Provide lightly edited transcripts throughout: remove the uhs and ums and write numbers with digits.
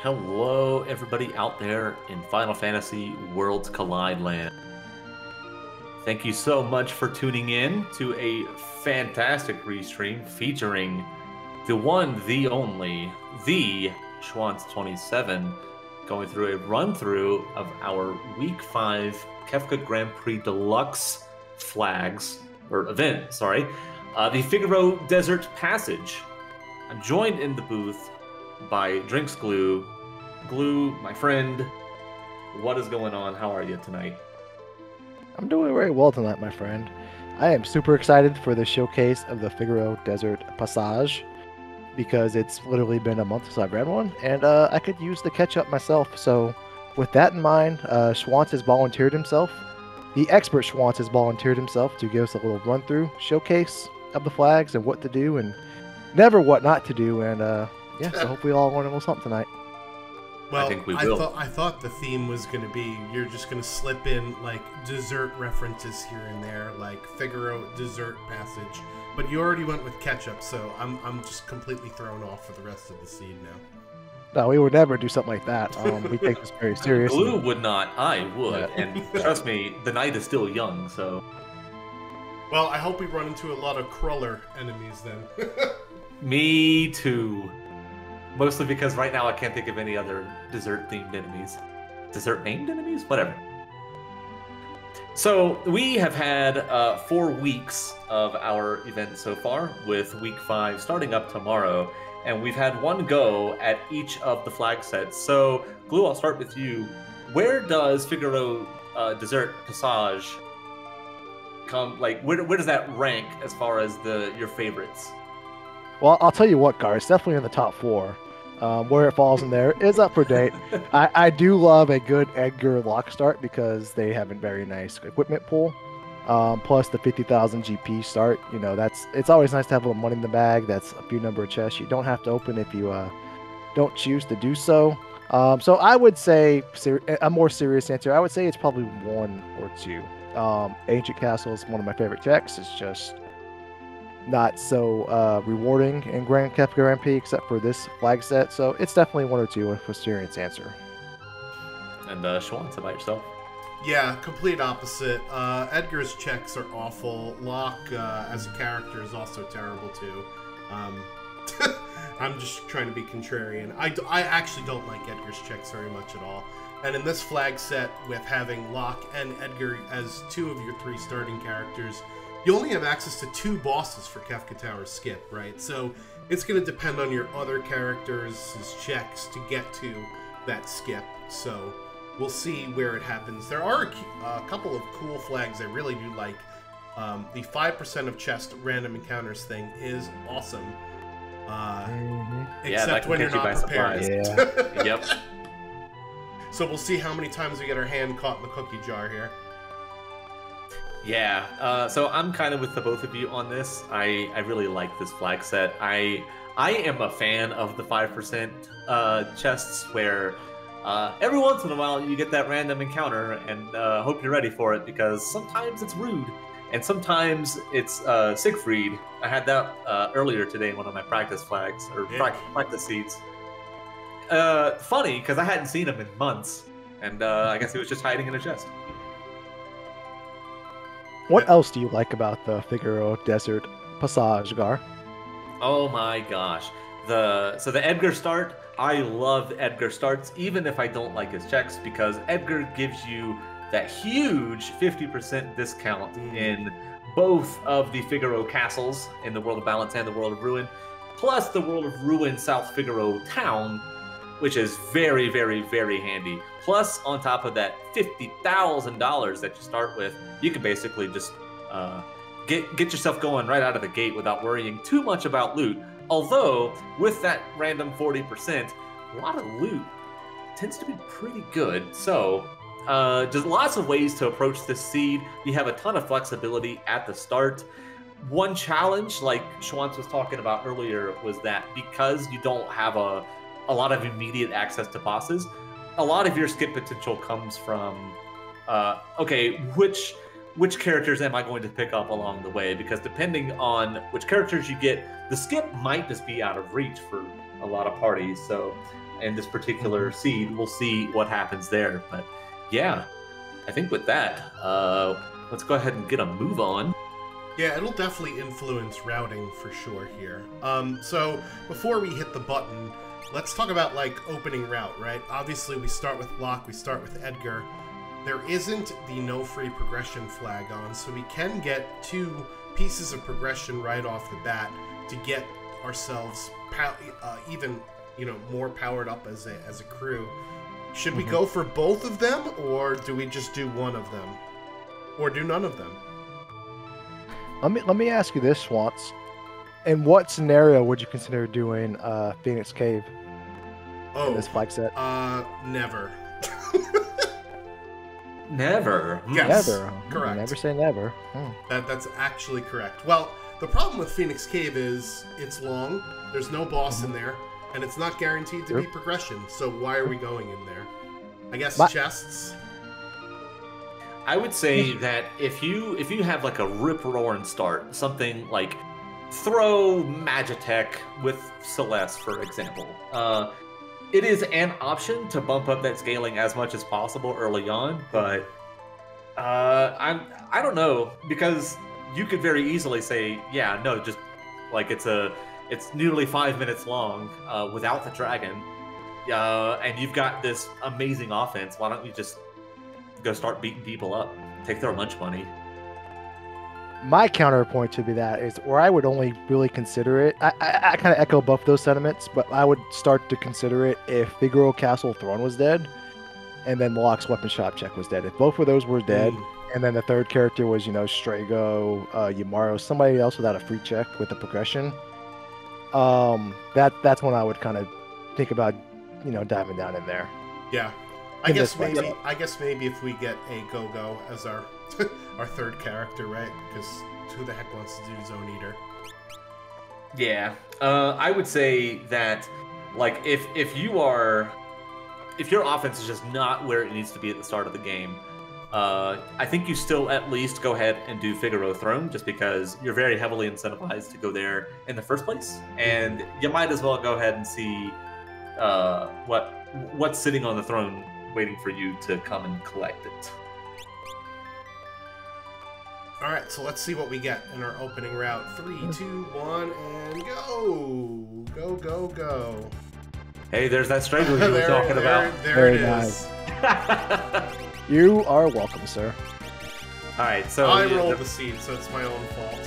Hello, everybody out there in Final Fantasy Worlds Collide Land. Thank you so much for tuning in to a fantastic restream featuring the one, the only, the Schwantz27, going through a run-through of our Week 5 Kefka Grand Prix Deluxe flags, or event, sorry, the Figaro Desert Passage. I'm joined in the booth by Drinks Glue. Glue, my friend, what is going on? How are you tonight? I'm doing very well tonight, my friend. I am super excited for the showcase of the Figaro Desert Passage because it's literally been a month since I've ran one, and I could use the catch-up myself. So with that in mind, Schwantz has volunteered himself. The expert Schwantz has volunteered himself to give us a little run-through showcase of the flags and what to do and never what not to do. And yeah, so hopefully we all learn a little something tonight. Well, I think we will. I thought the theme was going to be you're just going to slip in like dessert references here and there, like Figaro dessert passage. But you already went with ketchup, so I'm just completely thrown off for the rest of the seed now. No, we would never do something like that. We take this very seriously. Glue would not. I would. Yeah. And trust me, the night is still young, so... Well, I hope we run into a lot of crawler enemies then. Me too. Mostly because right now I can't think of any other dessert-themed enemies. Dessert-named enemies? Whatever. So, we have had 4 weeks of our event so far, with Week 5 starting up tomorrow, and we've had one go at each of the flag sets. So, Glue, I'll start with you. Where does Figaro Desert Passage come, like, where does that rank as far as your favorites? Well, I'll tell you what, Gar, it's definitely in the top 4. Where it falls in there is up for date. I do love a good Edgar lock start because they have a very nice equipment pool. Plus the 50,000 GP start. You know, it's always nice to have a little money in the bag. That's a few number of chests you don't have to open if you don't choose to do so. So I would say a more serious answer. I would say it's probably 1 or 2. Ancient Castle is one of my favorite checks. It's just not so rewarding in Kefka Grand Prix except for this flag set, so it's definitely 1 or 2 for a serious answer. And Schwantz, about yourself? Yeah, complete opposite. Edgar's checks are awful. Locke, as a character, is also terrible too. I'm just trying to be contrarian. I actually don't like Edgar's checks very much at all. And in this flag set, with having Locke and Edgar as 2 of your 3 starting characters, you only have access to 2 bosses for Kefka Tower Skip, right? So it's going to depend on your other characters' checks to get to that skip. So we'll see where it happens. There are a couple of cool flags I really do like. The 5% of chest random encounters thing is awesome. Except when you're not prepared. Yeah. Yep. So we'll see how many times we get our hand caught in the cookie jar here. Yeah, so I'm kind of with the both of you on this. I really like this flag set. I am a fan of the 5% chests where every once in a while you get that random encounter, and hope you're ready for it because sometimes it's rude and sometimes it's Siegfried. I had that earlier today in one of my practice flags, or practice seeds. Funny, because I hadn't seen him in months, and I guess he was just hiding in a chest. What else do you like about the Figaro Desert Passage, Gar? Oh my gosh. So the Edgar start, I love Edgar starts, even if I don't like his checks, because Edgar gives you that huge 50% discount in both of the Figaro castles in the World of Balance and the World of Ruin, plus the World of Ruin South Figaro town, which is very, very, very handy. Plus, on top of that $50,000 that you start with, you can basically just get yourself going right out of the gate without worrying too much about loot. Although, with that random 40%, a lot of loot tends to be pretty good. So, just lots of ways to approach this seed. You have a ton of flexibility at the start. One challenge, like Schwantz was talking about earlier, was that because you don't have a lot of immediate access to bosses, a lot of your skip potential comes from, okay, which characters am I going to pick up along the way? Because depending on which characters you get, the skip might just be out of reach for a lot of parties. So and this particular seed. We'll see what happens there. But yeah, I think with that, let's go ahead and get a move on. Yeah, it'll definitely influence routing for sure here. So before we hit the button, let's talk about like opening route, right? Obviously we start with Locke, we start with Edgar. There isn't the no free progression flag on, so we can get 2 pieces of progression right off the bat to get ourselves even, you know, more powered up as a crew. Should we go for both of them, or do we just do one of them, or do none of them? Let me ask you this, Swants. In what scenario would you consider doing Phoenix Cave in this flag set? Never. Never. Yes, Never. correct. Never say never. That's actually correct. Well, the problem with Phoenix Cave is it's long, there's no boss in there, and it's not guaranteed to be progression, so why are we going in there? I guess chests? I would say that if you have like a rip-roaring start, something like throw Magitech with Celeste, for example, it is an option to bump up that scaling as much as possible early on, but I don't know, because you could very easily say, yeah, no, just like it's nearly 5 minutes long without the dragon, and you've got this amazing offense. Why don't you just go start beating people up, take their lunch money? My counterpoint to be that is, or I would only really consider it, I kind of echo both those sentiments, but I would start to consider it if Figaro Castle Throne was dead, and then Locke's Weapon Shop check was dead. If both of those were dead, and then the third character was, you know, Strago, Yamaro, somebody else without a free check with the progression, that's when I would kind of think about, you know, diving down in there. Yeah. I guess maybe if we get a Go-Go as our our third character, right? Because who the heck wants to do Zone Eater? Yeah, I would say that, like, if your offense is just not where it needs to be at the start of the game, I think you still at least go ahead and do Figaro Throne, just because you're very heavily incentivized to go there in the first place, and you might as well go ahead and see what's sitting on the throne waiting for you to come and collect it. Alright, so let's see what we get in our opening route. 3, 2, 1, and go! Go, go, go. Hey, there's that Strago you were talking about. There it is. You are welcome, sir. Alright, so... I rolled the seed, so it's my own fault.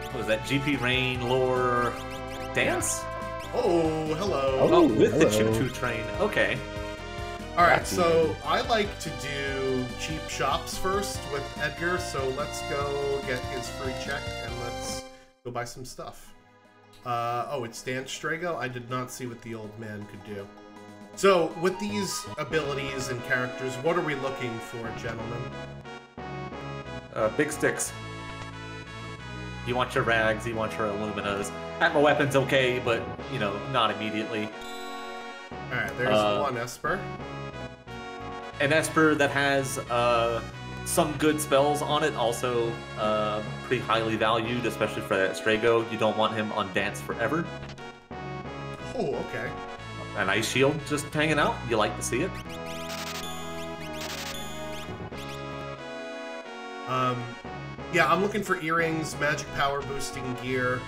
What was that? GP Rain Lore Dance? Oh, hello. Oh, with the choo-choo train. Okay. Alright, so I like to do cheap shops first with Edgar, so let's go get his free check and let's go buy some stuff. Oh, it's Dance Strago? I did not see what the old man could do. So, with these abilities and characters, what are we looking for, gentlemen? Big sticks. You want your rags, you want your Illuminas. Atma weapon's okay, but, you know, not immediately. Alright, there's one Esper. An Esper that has some good spells on it, also pretty highly valued, especially for that Strago. You don't want him on Dance forever. Oh, okay. An Ice Shield just hanging out. You like to see it. Yeah, I'm looking for earrings, magic power boosting gear,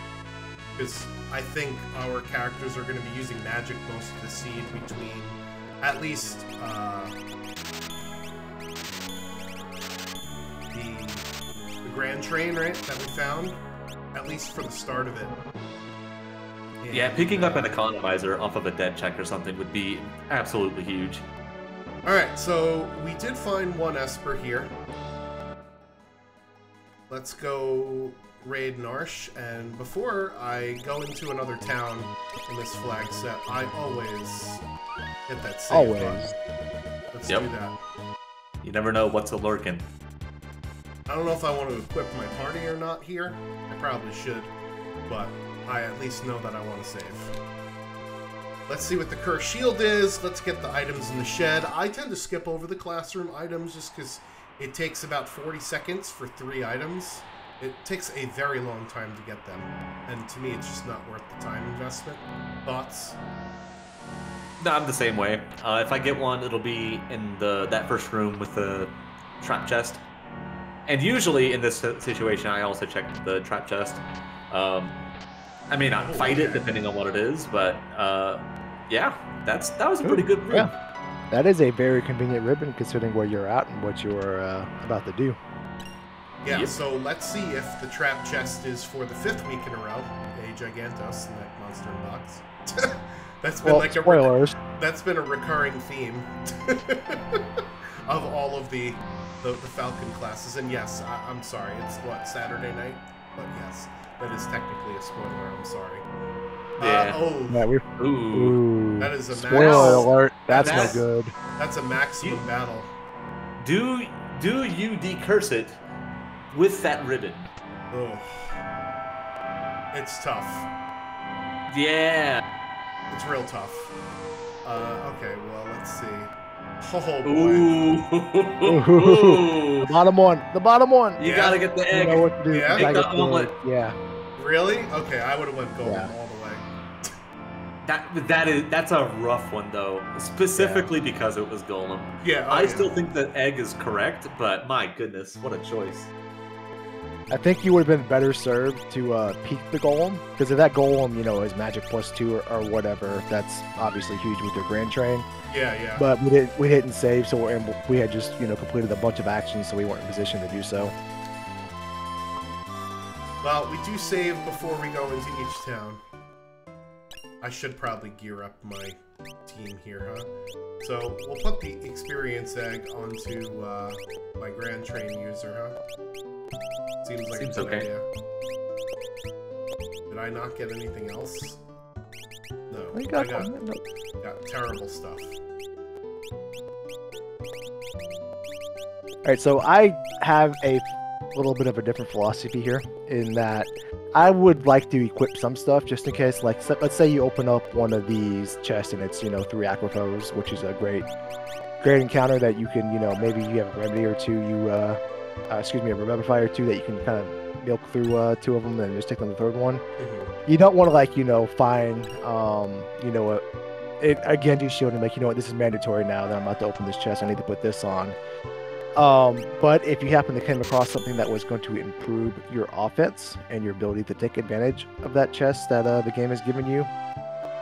because I think our characters are going to be using magic most of the seed between at least the Grand Train, right, that we found, at least for the start of it. And, yeah, picking up an economizer off of a dead check or something would be absolutely huge. Alright, so we did find one Esper here. Let's go raid Narsh, and before I go into another town in this flag set, I always hit that save button. Let's do that. You never know what's a-lurking. I don't know if I want to equip my party or not here. I probably should, but I at least know that I want to save. Let's see what the Curse Shield is. Let's get the items in the shed. I tend to skip over the classroom items just because it takes about 40 seconds for 3 items. It takes a very long time to get them, and to me it's just not worth the time investment. Thoughts? No, I'm the same way. If I get one, it'll be in that first room with the trap chest. And usually in this situation, I also check the trap chest. I may not fight it depending on what it is, but yeah, that was a pretty good room. Yeah. That is a very convenient ribbon considering where you're at and what you're about to do. Yeah, Yep. so let's see if the trap chest is for the 5th week in a row. A Gigantos in that monster box. That's been like spoilers. That's been a recurring theme of all of the Falcon classes. And yes, I'm sorry, it's what, Saturday night? But yes, that is technically a spoiler. I'm sorry. Yeah. Yeah, ooh, that is a spoiler alert. That's no good. That's a maximum battle. Do you decurse it with that ribbon? Oh, it's tough. Yeah. It's real tough. Okay, well, let's see. Oh, boy. Ooh. The bottom one. The bottom one. You gotta get the egg. You know what to do. Yeah? You gotta Egg get the omelet. egg. Yeah. Really? Okay, I would have went golden Yeah. all the way. That's a rough one though, specifically because it was Golem. Yeah, I still think that egg is correct, but my goodness, what a choice. I think you would have been better served to peek the golem, because if that golem, you know, is magic +2 or whatever, that's obviously huge with your grand train. Yeah. But we didn't save, so we had just, you know, completed a bunch of actions, so we weren't in position to do so. Well, we do save before we go into each town. I should probably gear up my team here, huh? So we'll put the experience egg onto my grand train user, huh? Seems like a good okay. idea. Did I not get anything else? No, I I got got terrible stuff. Alright, so I have a little bit of a different philosophy here, in that I would like to equip some stuff just in case, like, let's say you open up one of these chests and it's, you know, 3 Aquafoes, which is a great encounter that you can, you know, maybe you have a remedy or two, a Revivify or 2 that you can kind of milk through 2 of them and just take on the 3rd one. Mm-hmm. You don't want to, like, you know, find, you know, again, do shield and like, you know what, this is mandatory now that I'm about to open this chest, I need to put this on. But if you happen to come across something that was going to improve your offense and your ability to take advantage of that chest that the game has given you,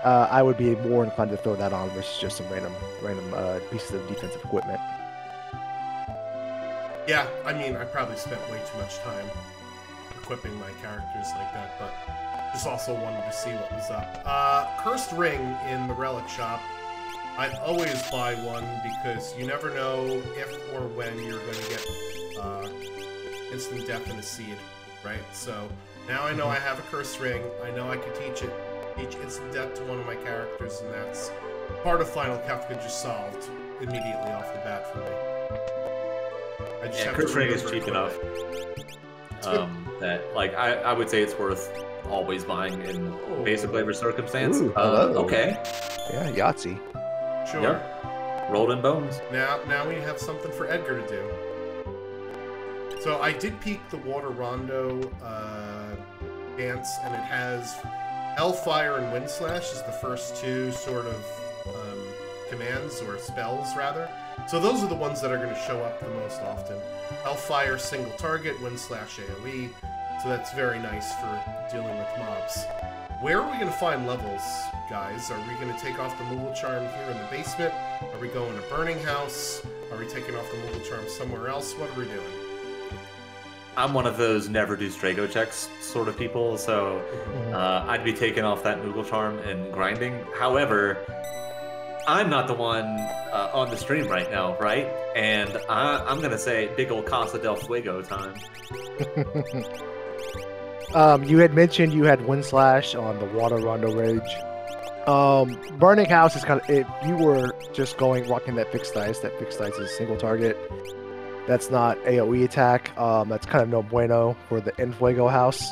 I would be more inclined to throw that on versus just some random pieces of defensive equipment. Yeah, I mean, I probably spent way too much time equipping my characters like that, but just also wanted to see what was up. Cursed Ring in the Relic Shop. I always buy one because you never know if or when you're going to get instant death in a seed, right? So now I know I have a Cursed Ring. I know I can teach instant death to one of my characters, and that's part of Final Kefka just solved immediately off the bat for me. I just have Cursed to Ring is remember cheap to enough. That, like, I would say it's worth always buying in basically every circumstance. Ooh, hello. Okay. Yeah, Yahtzee. Sure. Yep. Rolled in bones. Now we have something for Edgar to do. So I did peek the Water Rondo dance, and it has Hellfire and Wind Slash as the first 2 sort of commands, or spells rather. So those are the ones that are going to show up the most often. Hellfire, single target, Wind Slash AoE. So that's very nice for dealing with mobs. Where are we going to find levels, guys? Are we going to take off the Moogle Charm here in the basement? Are we going to Burning House? Are we taking off the Moogle Charm somewhere else? What are we doing? I'm one of those never do Strago checks sort of people, so I'd be taking off that Moogle Charm and grinding. However, I'm not the one on the stream right now, right? And I'm going to say big old Casa del Fuego time. You had mentioned you had Wind Slash on the Water Rondo Rage. Burning House is kind of, if you were just rocking that fixed dice is single target. That's not AoE attack. That's kind of no bueno for the Enfuego house.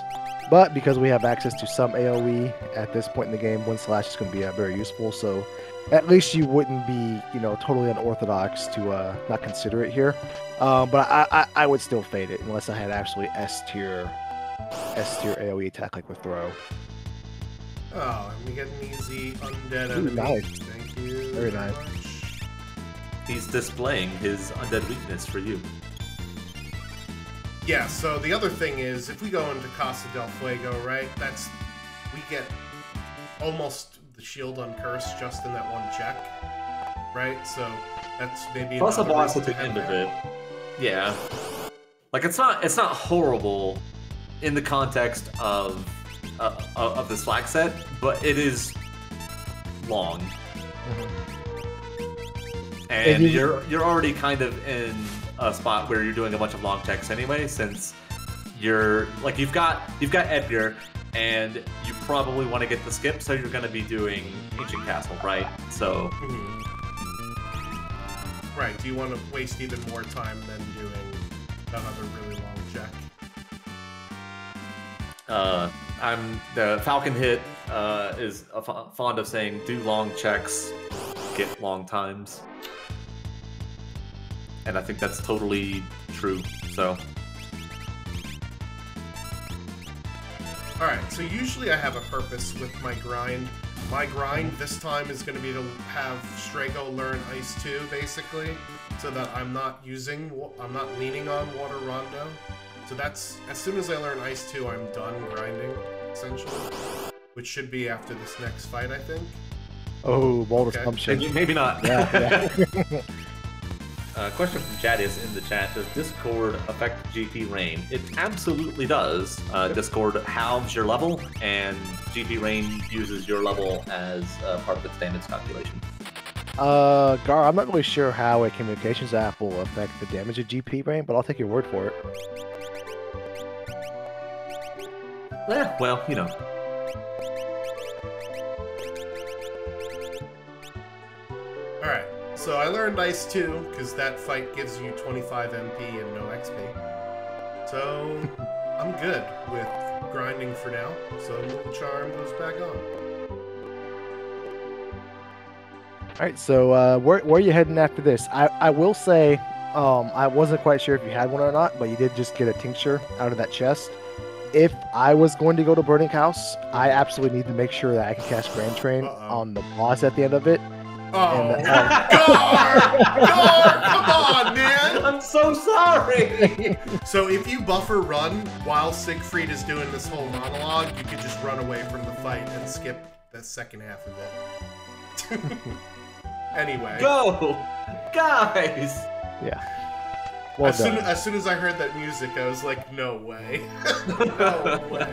But because we have access to some AoE at this point in the game, Wind Slash is going to be very useful. So at least you wouldn't be, you know, totally unorthodox to not consider it here. But I would still fade it unless I had actually S tier AoE attack like with Throw. Oh, and we get an easy undead Ooh, enemy. nice. Thank you. Very nice. He's displaying his undead weakness for you. Yeah, so the other thing is, if we go into Casa del Fuego, right, we get almost the shield uncursed just in that one check, right? So that's maybe Plus a another boss reason at the to end of have it. Yeah. Like, it's not horrible in the context of this flag set, but it is long. And you're already kind of in a spot where you're doing a bunch of long checks anyway, since you've got Edgar, and you probably want to get the skip, so you're going to be doing Ancient Castle, right? So. Right. Do you want to waste even more time than doing another really long check? The Falcon Hit is fond of saying, do long checks, get long times. And I think that's totally true, so. Alright, so usually I have a purpose with my grind. My grind this time is going to be to have Strago learn Ice 2, basically, so that I'm not leaning on Water Rondo. So that's, as soon as I learn Ice 2, I'm done grinding, essentially. Which should be after this next fight, I think. Oh, bold assumption. Maybe not. Yeah. Question from Jadius in the chat: does Discord affect GP Rain? It absolutely does. Discord halves your level, and GP Rain uses your level as part of its damage calculation. Gar, I'm not really sure how a communications app will affect the damage of GP Rain, but I'll take your word for it. Well, you know. Alright, so I learned Ice 2, because that fight gives you 25 MP and no XP. So, I'm good with grinding for now, so the charm goes back on. Alright, so where are you heading after this? I will say, I wasn't quite sure if you had one or not, but you did just get a tincture out of that chest. If I was going to go to Burning House, I absolutely need to make sure that I can cast Grand Train on the boss at the end of it. Oh, And, Gar, come on, man! I'm so sorry! So if you buffer run while Siegfried is doing this whole monologue, you could just run away from the fight and skip the second half of it. Anyway. Go! Guys! Yeah. Well done. As soon as I heard that music, I was like, no way. No way.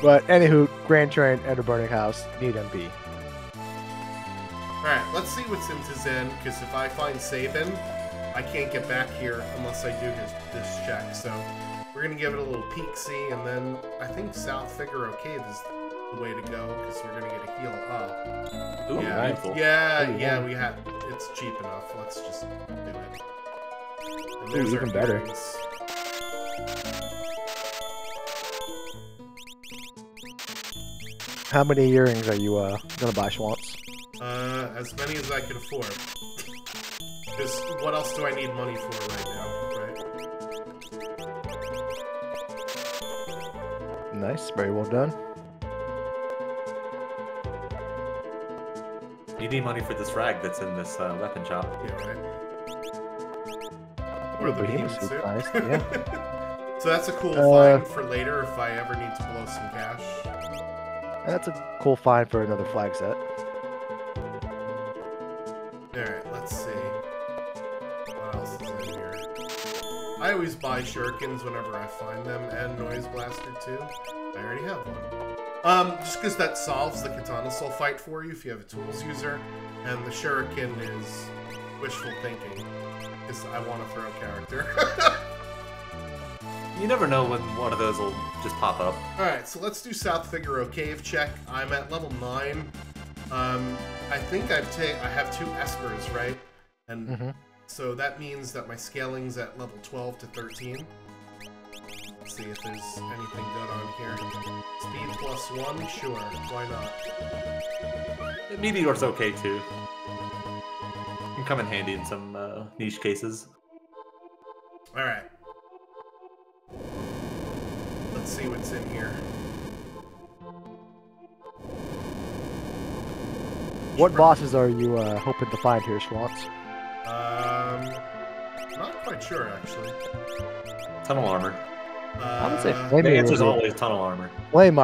But anywho, Grand Train, Enter Burning House, need MP. Alright, let's see what Sims is in, because if I find Sabin, I can't get back here unless I do this check. So we're going to give it a little peek-see, and then I think South Figaro Cave is the way to go, because we're going to get a heal up. Ooh, Yeah, beautiful. yeah, we have. It's cheap enough. Let's just do it. And there's even our better. earrings. How many earrings are you gonna buy, Schwantz? As many as I can afford. Because what else do I need money for right now, right? Nice, very well done. You need money for this rag that's in this weapon shop. Yeah, right? Or the behemoth suit, suit. nice, yeah. So that's a cool find for later if I ever need to blow some cash. That's a cool find for another flag set. Alright, let's see. What else is in here? I always buy shurikens whenever I find them, and Noise Blaster too. I already have one. Just because that solves the Katana Soul fight for you if you have a tools user, and the shuriken is wishful thinking, because I want to throw a character. You never know when one of those will just pop up. Alright, so let's do South Figaro Cave check. I'm at level 9. I think I have 2 Espers, right? And so that means that my scaling's at level 12 to 13. Let's see if there's anything good on here. Speed +1? Sure, why not? Meteor's okay too. Can come in handy in some niche cases. Alright. Let's see what's in here. What bosses are you hoping to find here, Swans? Not quite sure actually. Tunnel armor. I would say The Flame Eater answer's would always tunnel armor. Flame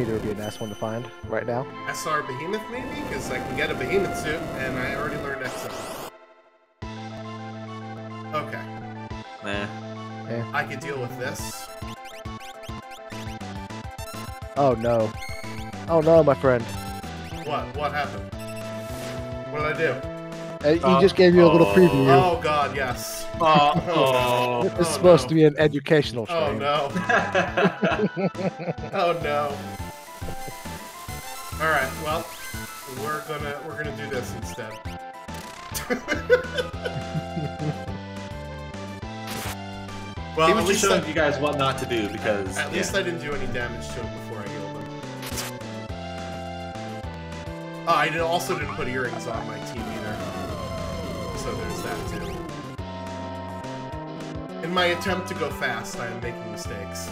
Eater would be a nice one to find right now. SR Behemoth maybe? Because I can get a Behemoth suit, and I already learned XL. Okay. Nah. I could deal with this. Oh no. Oh no, my friend. What? What happened? What did I do? He just gave you a little preview. Oh god, yes. This is supposed to be an educational stream. Oh no. Oh no. Alright, well, we're gonna do this instead. Well, he was just showing you guys what not to do because at least I didn't do any damage to him before I healed him. Oh, I also didn't put earrings on my team either. So there's that too. In my attempt to go fast, I am making mistakes.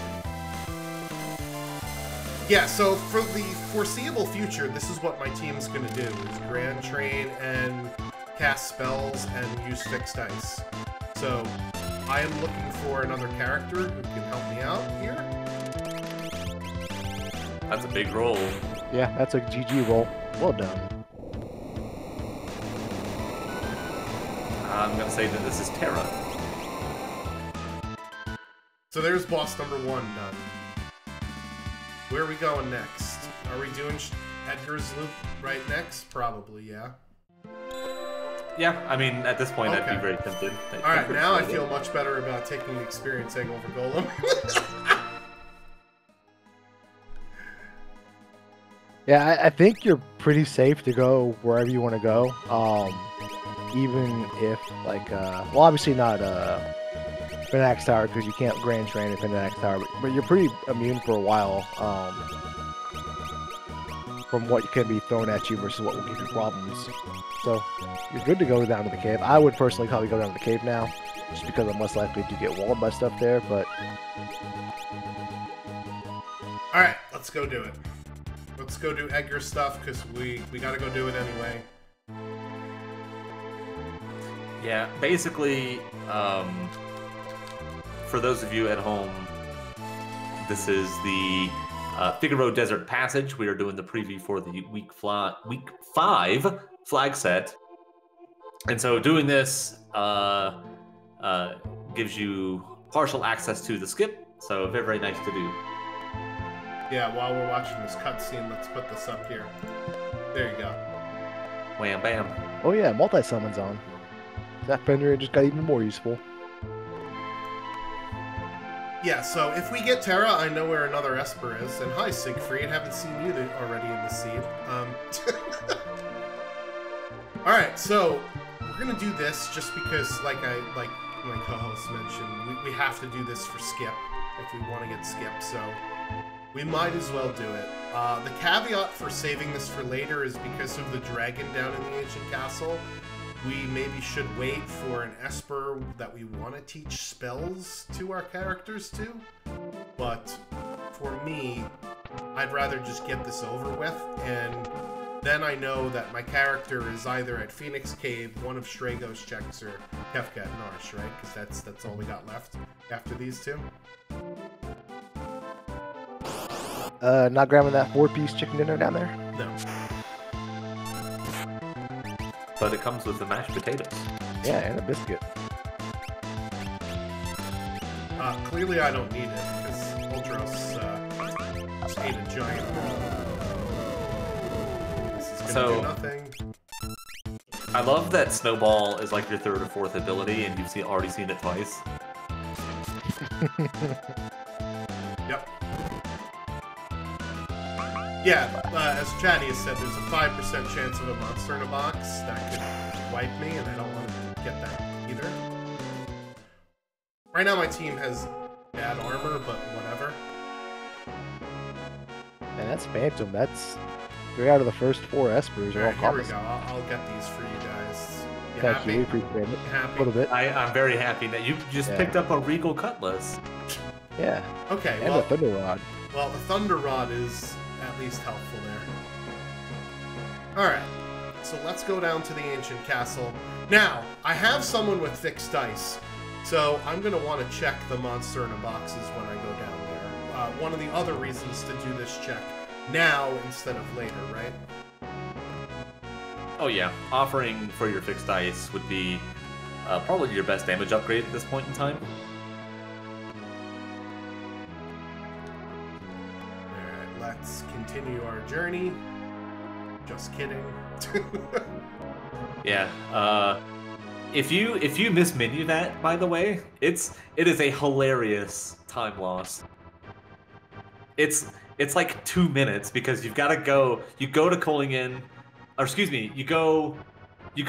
Yeah, so for the foreseeable future, this is what my team's gonna do, is Grand Train and cast spells and use fixed dice. So, I am looking for another character who can help me out here. that's a big roll. Yeah, that's a GG roll. Well done. I'm gonna say that this is Terra. So there's boss number 1 done. Where are we going next? Are we doing Edgar's loop right next? Probably, yeah. Yeah, I mean, at this point, I'd Okay. be very tempted. Alright, now I feel much better about taking the experience egg over Golem. Yeah, I think you're pretty safe to go wherever you want to go. Even if, like, well, obviously not Phoenix Tower because you can't Grand Train at Phoenix Tower, but you're pretty immune for a while from what can be thrown at you versus what will give you problems. So you're good to go down to the cave. I would personally probably go down to the cave now, just because I'm less likely to get walled by stuff there. But All right, let's go do it. Let's go do Edgar stuff because we gotta go do it anyway. Yeah, basically, for those of you at home, this is the Figaro Desert Passage. We are doing the preview for the week 5 flag set. And so doing this gives you partial access to the skip, so very, very nice to do. Yeah, while we're watching this cutscene, let's put this up here. There you go. Wham, bam. oh yeah, multi-summons on. That Fenrir just got even more useful. Yeah, so if we get Terra, I know where another Esper is. And hi, Siegfried, haven't seen you already in the seed. Alright, so we're gonna do this just because, like my co-host mentioned, we have to do this for Skip if we want to get Skip, so we might as well do it. The caveat for saving this for later is because of the dragon down in the ancient castle. We maybe should wait for an Esper that we want to teach spells to our characters to. But for me, I'd rather just get this over with, and then I know that my character is either at Phoenix Cave, one of Strago's checks, or Kefka at Narsh, right? Because that's all we got left after these two. Not grabbing that 4-piece chicken dinner down there? No. But it comes with the mashed potatoes. Yeah, and a biscuit. Clearly I don't need it, because Ultros just ate a giant ball. This is gonna do nothing. I love that Snowball is like your 3rd or 4th ability, and you've already seen it twice. Yep. Yeah, as Chatty has said, there's a 5% chance of a monster in a box that could wipe me, and I don't want to get that either. Right now my team has bad armor, but whatever. And that's Phantom. That's 3 out of the first 4 Espers are all Alright, here we copies. go. I'll get these for you guys. You Thank happy? you, we appreciate it. Happy? A little bit. I'm very happy that you just Yeah. picked up a Regal Cutlass. Yeah. Okay, And well, the Thunder Rod. the Thunder Rod is at least helpful there. Alright. so let's go down to the ancient castle. Now, I have someone with fixed dice, so I'm going to want to check the monster in a boxes when I go down there. One of the other reasons to do this check now instead of later, right? Oh yeah, offering for your fixed dice would be probably your best damage upgrade at this point in time. Alright, let's continue our journey. Just kidding. Yeah. If you mismenu that, by the way, it is a hilarious time loss. It's like 2 minutes because you've got to go. You go to Collingen, or excuse me, you go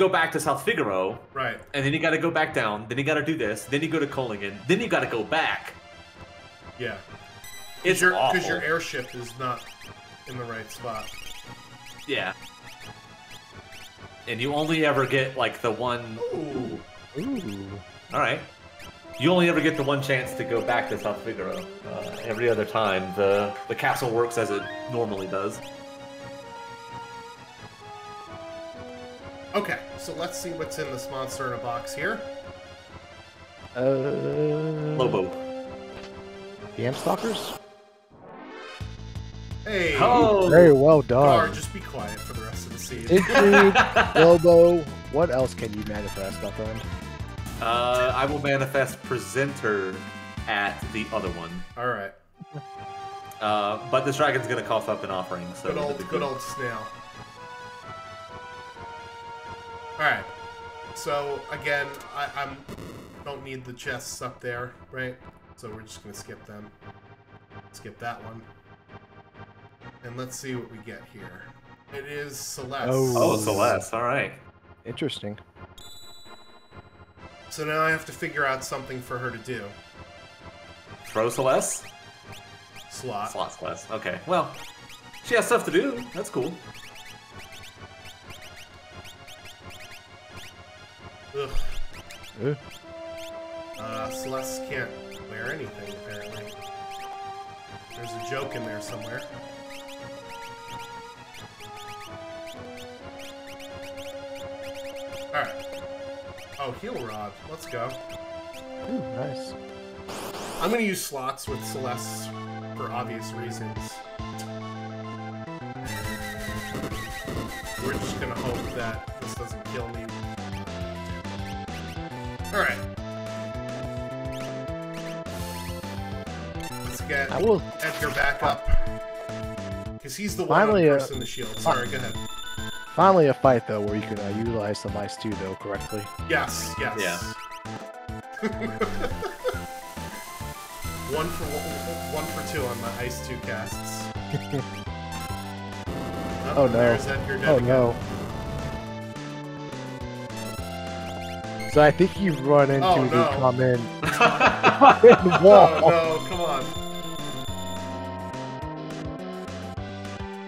back to South Figaro, Right. and then you got to go back down. Then you got to do this. Then you go to Collingen. Then you got to go back. Yeah. It's awful. Because your airship is not in the right spot. Yeah. And you only ever get like the one. Ooh. Ooh. All right. You only ever get the one chance to go back to South Figaro. Every other time, the castle works as it normally does. Okay, so let's see what's in this monster in a box here. Lobo. DM Stalkers? Hey, Oh! Very well Gar, done. just be quiet for the rest of the scene. Intrigue, Lobo. What else can you manifest, my friend? I will manifest Presenter at the other one. All right, But this dragon's gonna cough up an offering, so... good old snail. All right, so again, I don't need the chests up there, right? So we're just gonna skip them. Skip that one. And let's see what we get here. It is Celeste. Oh, Celeste, alright. Interesting. So now I have to figure out something for her to do. Throw Celeste? Slot. Slot Celeste, okay. Well, she has stuff to do, that's cool. Ugh. Eh. Celeste can't wear anything, apparently. There's a joke in there somewhere. Alright. Oh, heal rod. Let's go. Ooh, nice. I'm gonna use slots with Celeste for obvious reasons. We're just gonna hope that this doesn't kill me. Alright. Let's get Edgar back up. Because he's the one Finally, person the shield. Sorry, go ahead. Finally a fight, though, where you can utilize some ice too, though, correctly. Yes, yes. Yeah. one for two on the Ice 2 casts. Oh, no. There's Edgar dead Oh, again. no. So I think you've run into Oh, the no. common Oh wall. no, come on.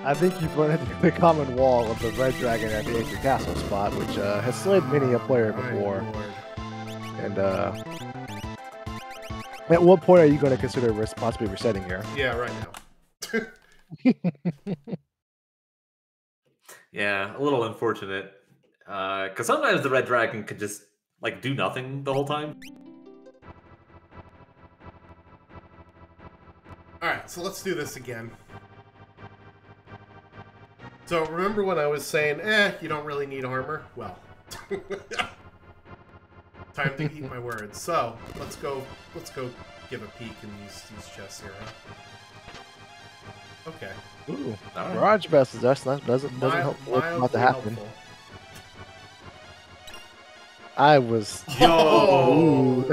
I think you've run into the common wall of the red dragon at the Ancient Castle spot, which has slayed many a player before. My lord. And at what point are you going to consider possibly resetting here? Yeah, right now. Yeah, a little unfortunate. Because sometimes the red dragon could just, like, do nothing the whole time. Alright, so let's do this again. So remember when I was saying, you don't really need armor? Well. Time to eat my words. So, let's go give a peek in these chests here, huh? Okay. Ooh, All right. Barrage Vessels, that doesn't help what's about to happen. Helpful. I was... Yo!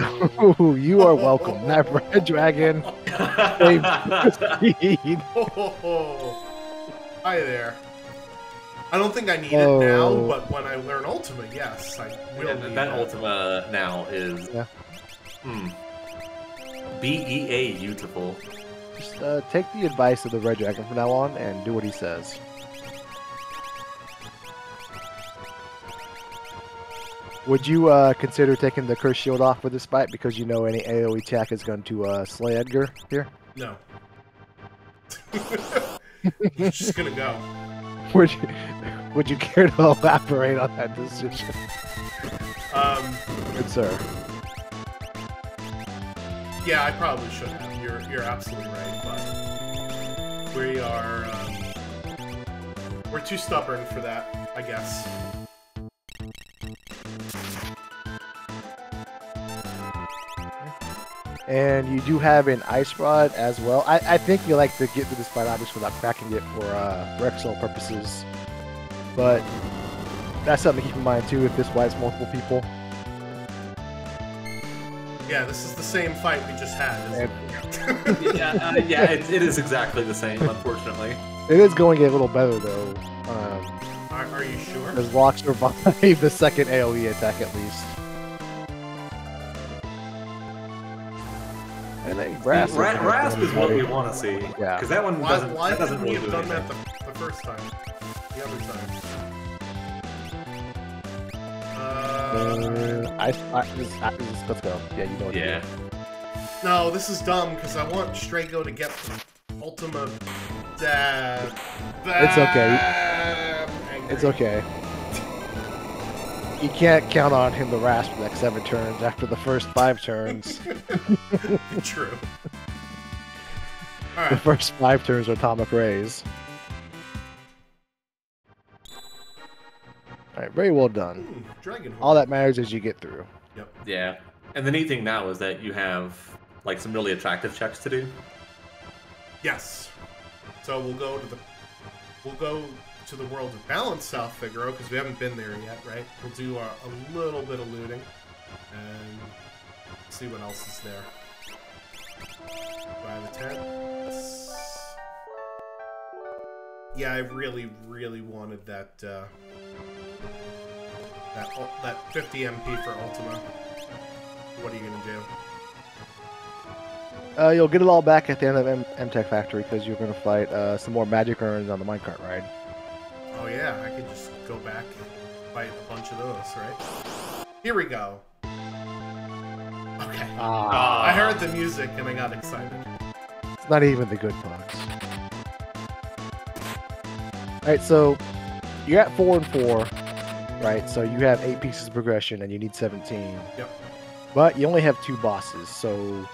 Ooh, you are welcome. That red dragon saved speed. Oh, hi there. I don't think I need it now, but when I learn Ultima, yes, I will Yeah, need that it. Ultima now is... Yeah. BEA beautiful. Just take the advice of the red dragon from now on and do what he says. Would you consider taking the curse shield off for this fight because you know any AoE attack is going to slay Edgar here? No. He's just gonna go. would you care to elaborate on that decision? Good sir. Yeah, I probably should have. You're absolutely right, but we're too stubborn for that, I guess. And you do have an ice rod as well. I think you like to get to this fight obviously without cracking it for Rexel purposes. But that's something to keep in mind too if this fights multiple people. Yeah, this is the same fight we just had, isn't it? Yeah, it is exactly the same, unfortunately. It is going to get a little better though. Are you sure? Because Locke survived the second AoE attack at least. And then Rasp is what we want to see. Yeah. Because that one doesn't. Why that doesn't couldn't we really have do done anything. that the first time? The other time. Let's go. Yeah, you know what to do. No, this is dumb because I want Strago to get the Ultima. It's okay. It's okay. You can't count on him to Rasp for the next 7 turns after the first 5 turns. True. The Alright. first 5 turns are Atomic Rays. Alright, very well done. Dragon All that matters is you get through. Yep. Yeah, and the neat thing now is that you have like some really attractive checks to do. Yes. So we'll go to the world of Balance South Figaro because we haven't been there yet, right? We'll do a little bit of looting and see what else is there. Buy the tent. Yes. Yeah, I really, really wanted that that 50 MP for Ultima. What are you gonna do? You'll get it all back at the end of M-Tech Factory because you're going to fight some more magic urns on the minecart ride. Oh yeah, I could just go back and fight a bunch of those, right? Here we go. Okay. I heard the music and I got excited. It's not even the good bugs. Alright, so you're at 4 and 4, right? So you have 8 pieces of progression and you need 17. Yep. But you only have 2 bosses, so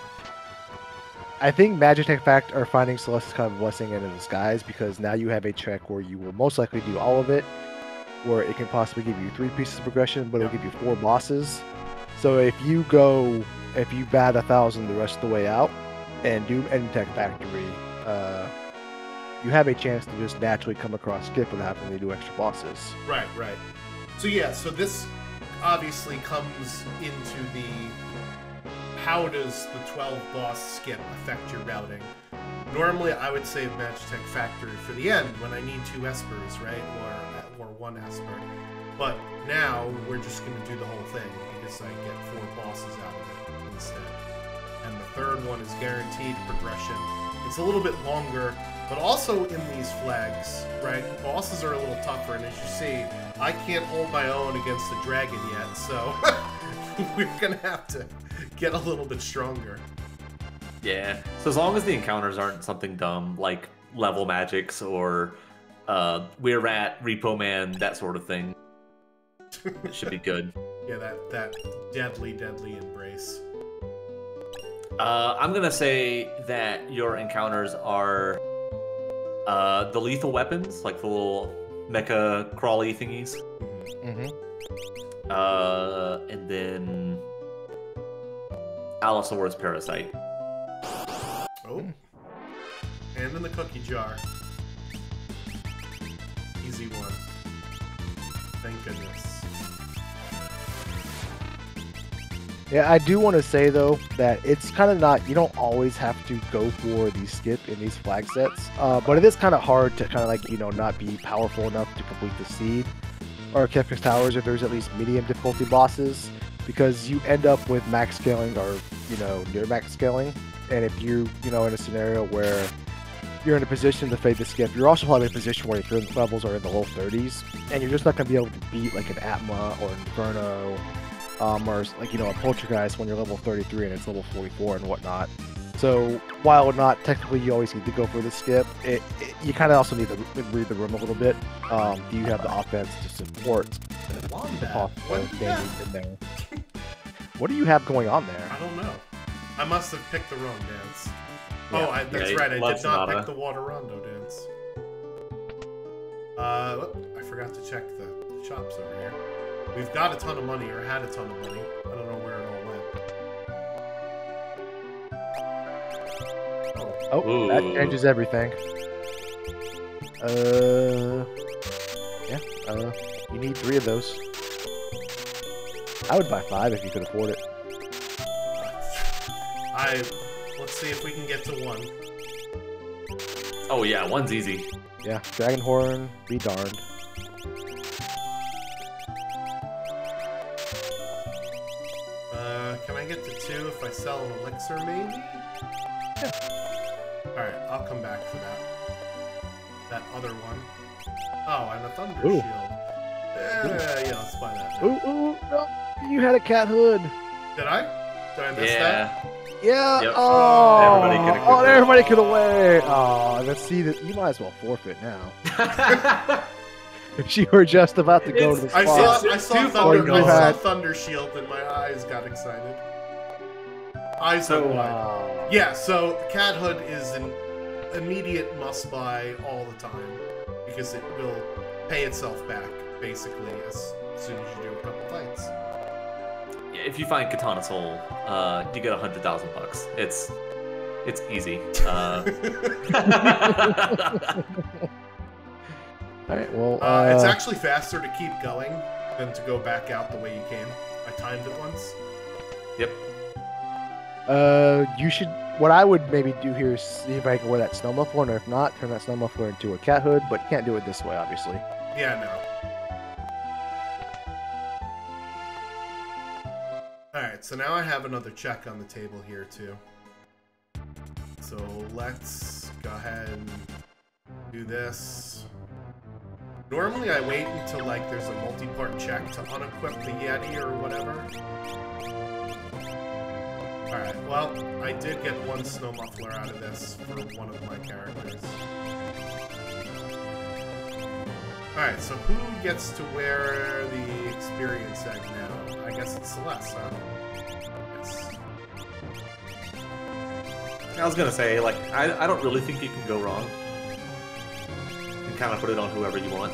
I think Magitech Fact are finding Celeste is kind of a blessing in a disguise because now you have a check where you will most likely do all of it, where it can possibly give you 3 pieces of progression, but it'll give you 4 bosses. So if you bat 1,000 the rest of the way out and do M-Tech Factory, you have a chance to just naturally come across Skip without having to do extra bosses. Right, right. So yeah, so this obviously comes into the how does the 12 boss skip affect your routing? Normally I would save Magitech Factory for the end when I need 2 Espers, right? Or 1 Esper. But now we're just going to do the whole thing because I get 4 bosses out of it instead. And the third one is guaranteed progression. It's a little bit longer, but also in these flags, right? Bosses are a little tougher, and as you see, I can't hold my own against the dragon yet, so we're gonna have to get a little bit stronger. Yeah, so as long as the encounters aren't something dumb like level magics or We're Rat, Repo Man, that sort of thing, it should be good. Yeah, that deadly embrace. I'm gonna say that your encounters are the lethal weapons, like the little mecha crawly thingies. Mm-hmm. And then Allosaurus Parasite. Oh. And in the cookie jar. Easy one. Thank goodness. Yeah, I do want to say though that it's kind of not, you don't always have to go for the skip in these flag sets, but it is kind of hard to kind of like, you know, not be powerful enough to complete the seed or Kefka's Towers if there's at least medium difficulty bosses, because you end up with max scaling or, you know, near max scaling, and if you know, in a scenario where you're in a position to fade the skip, you're also probably in a position where your levels are in the low 30s, and you're just not going to be able to beat like an Atma or an Inferno, or like, you know, a Poltergeist when you're level 33 and it's level 44 and whatnot. So while not technically you always need to go for the skip, you kind of also need to read the room a little bit. do you have the offense to support the Wombat. possible damage in there? What do you have going on there? I don't know. I must have picked the wrong dance. Yeah. Oh, that's Yeah, right. I love did not Sonata. pick the water rondo dance. I forgot to check the shops over here. We've got a ton of money, or had a ton of money. I don't know where it all went. Oh, that Ooh. changes everything. Yeah, you need 3 of those. I would buy 5 if you could afford it. Let's see if we can get to 1. Oh yeah, 1's easy. Yeah, Dragon Horn, be darned. Can I get to 2 if I sell an elixir, maybe? Yeah. Alright, I'll come back for that. That other one. Oh, and a thunder Ooh. shield. Yeah, let's buy that now. Ooh, no, you had a cat hood. Did I? Did I miss that? Yeah. Yeah. Yep. Oh, Everybody could have everybody could away. Oh, let's see that. You might as well forfeit now. If you were just about to go to the I spot. saw too thunder. far I saw gone. thunder shield, and my eyes got excited. Eyes So, went wide. Yeah. So cat hood is an immediate must buy all the time because it will pay itself back basically as soon as you do a couple fights. Yeah, if you find Katana Soul, you get $100,000. It's easy. All right. Well, It's actually faster to keep going than to go back out the way you came. I timed it once. Yep. you should. What I would maybe do here is see if I can wear that snow muffler, or if not, turn that snow muffler into a cat hood. But you can't do it this way, obviously. Yeah, no. Alright, so now I have another check on the table here, too. So let's go ahead and do this. Normally I wait until, like, there's a multi-part check to unequip the Yeti or whatever. Alright, well, I did get 1 snow muffler out of this for one of my characters. Alright, so who gets to wear the experience egg now? I guess it's Celeste, huh? Yes. I was gonna say, like, I don't really think you can go wrong. You can kind of put it on whoever you want.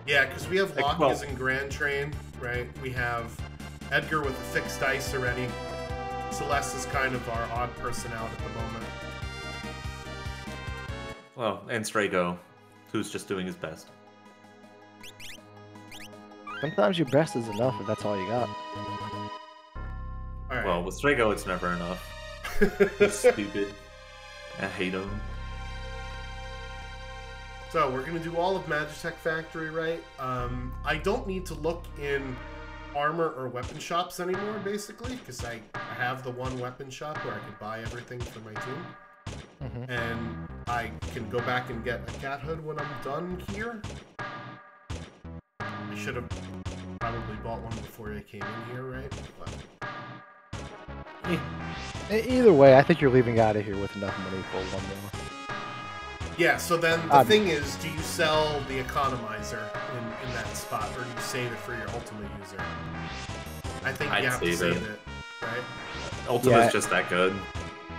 Yeah, because we have Like, Locke well- is in Grand Train, right? We have Edgar with the fixed dice already. Celeste is kind of our odd person out at the moment. Well, and Strago, who's just doing his best. Sometimes your best is enough if that's all you got. Alright. Well, with Strago, it's never enough. He's stupid. I hate him. So, we're going to do all of Magitech Factory, right? I don't need to look in armor or weapon shops anymore, basically, because I have the one weapon shop where I can buy everything for my team. Mm-hmm. And I can go back and get a cat hood when I'm done here. I should have probably bought one before I came in here, right? But... Either way, I think you're leaving out of here with enough money for 1 more. Yeah, so then the thing is, do you sell the economizer in that spot, or do you save it for your ultimate user? I think I'd you have to save save it. it, right? Ultimate's Yeah. just that good.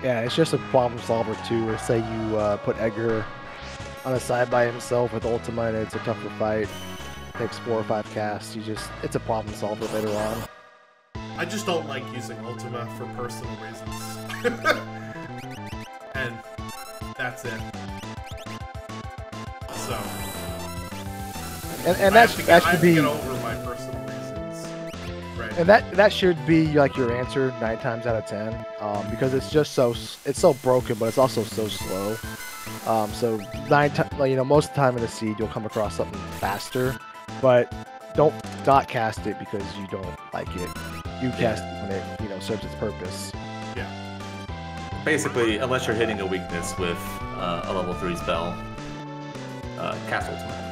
Yeah, it's just a problem solver too. Where say you put Edgar on a side by himself with Ultima, and it's a tougher fight. Takes 4 or 5 casts. It's a problem solver later on. I just don't like using Ultima for personal reasons. And that's it. So... And I that have that to should be. get over my personal reasons. Right. And that should be like your answer 9 times out of 10, because it's just it's so broken, but it's also so slow. So most of the time in the seed you'll come across something faster, but don't not cast it because you don't like it. You cast it when it serves its purpose. Yeah. Basically, unless you're hitting a weakness with a level 3 spell, cast Ultimate.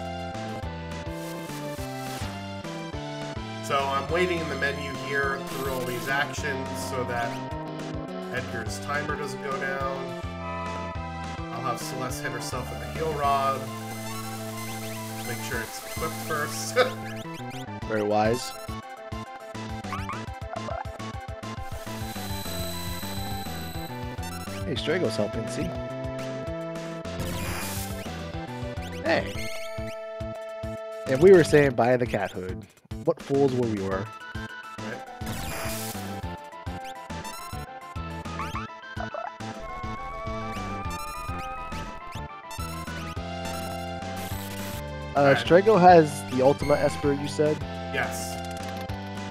So I'm waiting in the menu here through all these actions so that Edgar's timer doesn't go down. I'll have Celeste hit herself with the heal rod. make sure it's equipped first. Very wise. Hey, Strago's helping, see? Hey. And we were saying buy the cat hood. What fools were we were. Strago has the Ultima Esper, you said? Yes.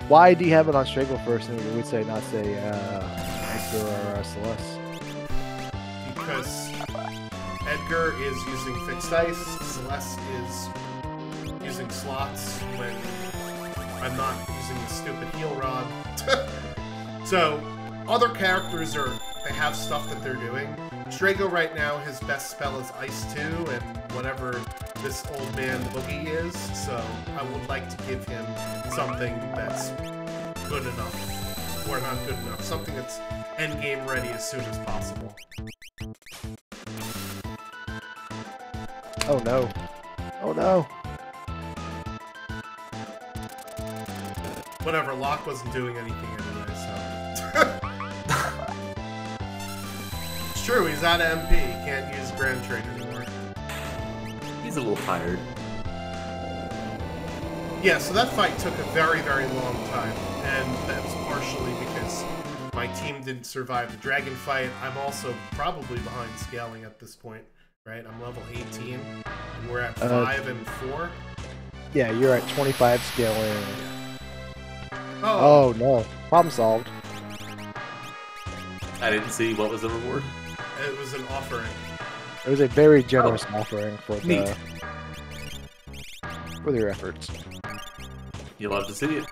Why do you have it on Strago first and you would say not say Edgar or Celeste? Because Edgar is using fixed ice, Celeste is using slots when I'm not using the stupid heal rod. So, other characters they have stuff that they're doing. Strago right now, his best spell is Ice 2, and whatever this old man Boogie is, so I would like to give him something that's good enough. Or not good enough, something that's endgame ready as soon as possible. Oh no. Oh no. Whatever, Locke wasn't doing anything anyway, so... It's true, he's out of MP, he can't use Grand Train anymore. He's a little tired. Yeah, so that fight took a very, very long time, and that's partially because my team didn't survive the dragon fight. I'm also probably behind scaling at this point, right? I'm level 18, and we're at 5 and 4. Yeah, you're at 25 scaling. Oh. Oh no. Problem solved. I didn't see what was the reward. It was an offering. It was a very generous offering for Neat. for your efforts. You love to see it.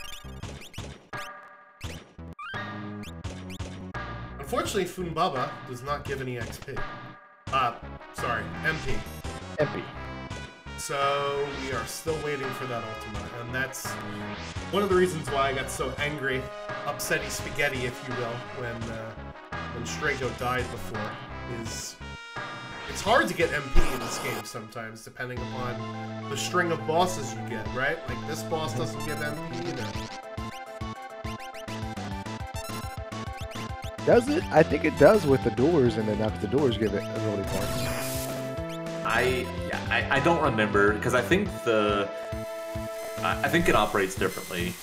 Unfortunately, Funbaba does not give any XP. Sorry, MP. MP. So we are still waiting for that Ultima, and that's one of the reasons why I got so angry, upsetty spaghetti, if you will, when Strago died before. It's hard to get MP in this game sometimes, depending upon the string of bosses you get, right? Like this boss doesn't get MP either. Does it? I think it does with the doors, and then now the doors give it ability points. I don't remember because I think it operates differently.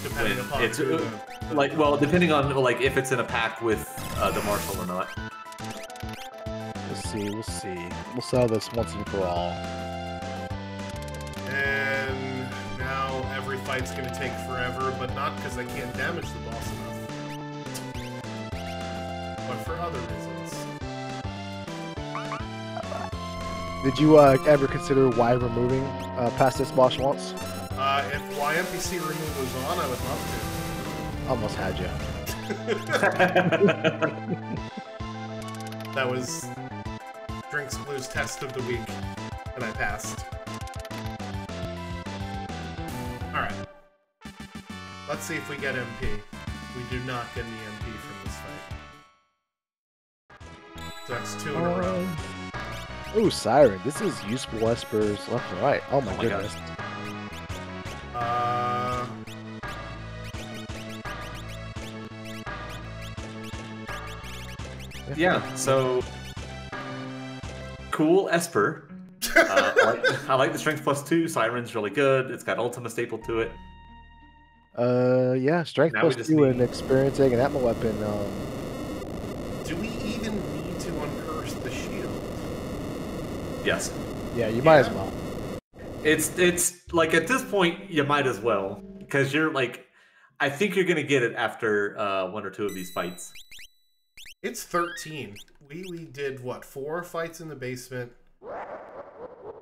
Depending upon it's depending on if it's in a pack with the marshal or not. We'll see. We'll sell this once and for all. And now every fight's gonna take forever, but not because I can't damage the boss enough, but for other reasons. Did you ever consider why removing past this boss once? If YMPC removal was on, I would love Almost had you. That was Drinks Blues test of the week, and I passed. Alright. Let's see if we get MP. We do not get any MP from this fight. So that's 2 in a row. Ooh, Siren. This is useful espers left and right. Oh my goodness. Yeah, so cool Esper. I like the strength +2. Siren's really good. It's got Ultima staple to it. Yeah, strength Now we +2 just and experiencing an Atma weapon. Do we even need to uncurse the shield? Yes. Yeah, you might as well. It's like at this point you might as well because you're like, I think you're gonna get it after 1 or 2 of these fights. It's 13. We did, what, 4 fights in the basement?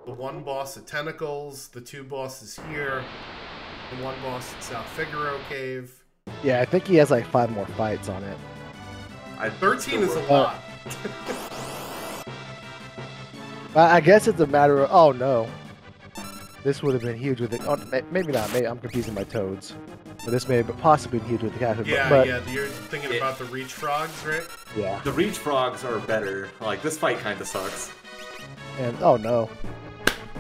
The 1 boss at Tentacles, the 2 bosses here, the 1 boss at South Figaro Cave. Yeah, I think he has like 5 more fights on it. 13 is a lot. I guess it's a matter of... Oh, no. This would have been huge with it. Oh, maybe not. Maybe I'm confusing my toads. But this may have possibly been huge with the cat hood. Yeah, yeah. You're thinking about the Reach Frogs, right? Yeah. The Reach Frogs are better. Like, this fight kind of sucks. And, oh, no.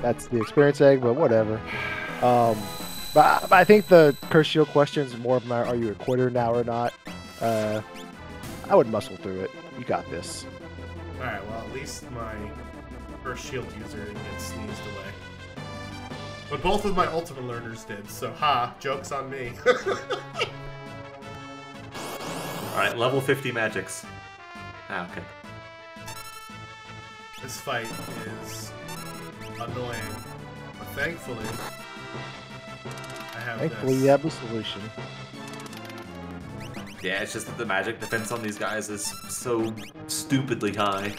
That's the experience egg, but whatever. But I think the curse shield question is more of are you a quitter now or not? I would muscle through it. You got this. Alright, well, at least my first shield user didn't get sneezed away. But both of my ultimate learners did, so joke's on me. Alright, level 50 magics. Okay. This fight is annoying, but thankfully, I have Thankfully, this. you have a solution. Yeah, it's just that the magic defense on these guys is so stupidly high.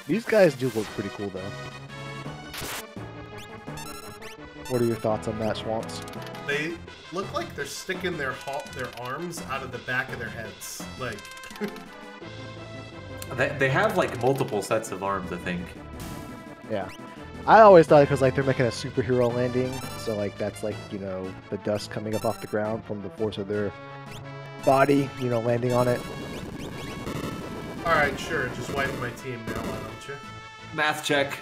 These guys do look pretty cool, though. What are your thoughts on that, Swamps? They look like they're sticking their arms out of the back of their heads. Like, They have like multiple sets of arms, I think. Yeah. I always thought because like they're making a superhero landing, so like that's like, you know, the dust coming up off the ground from the force of their body, you know, landing on it. alright, sure, just wipe my team now, why don't you? Math check.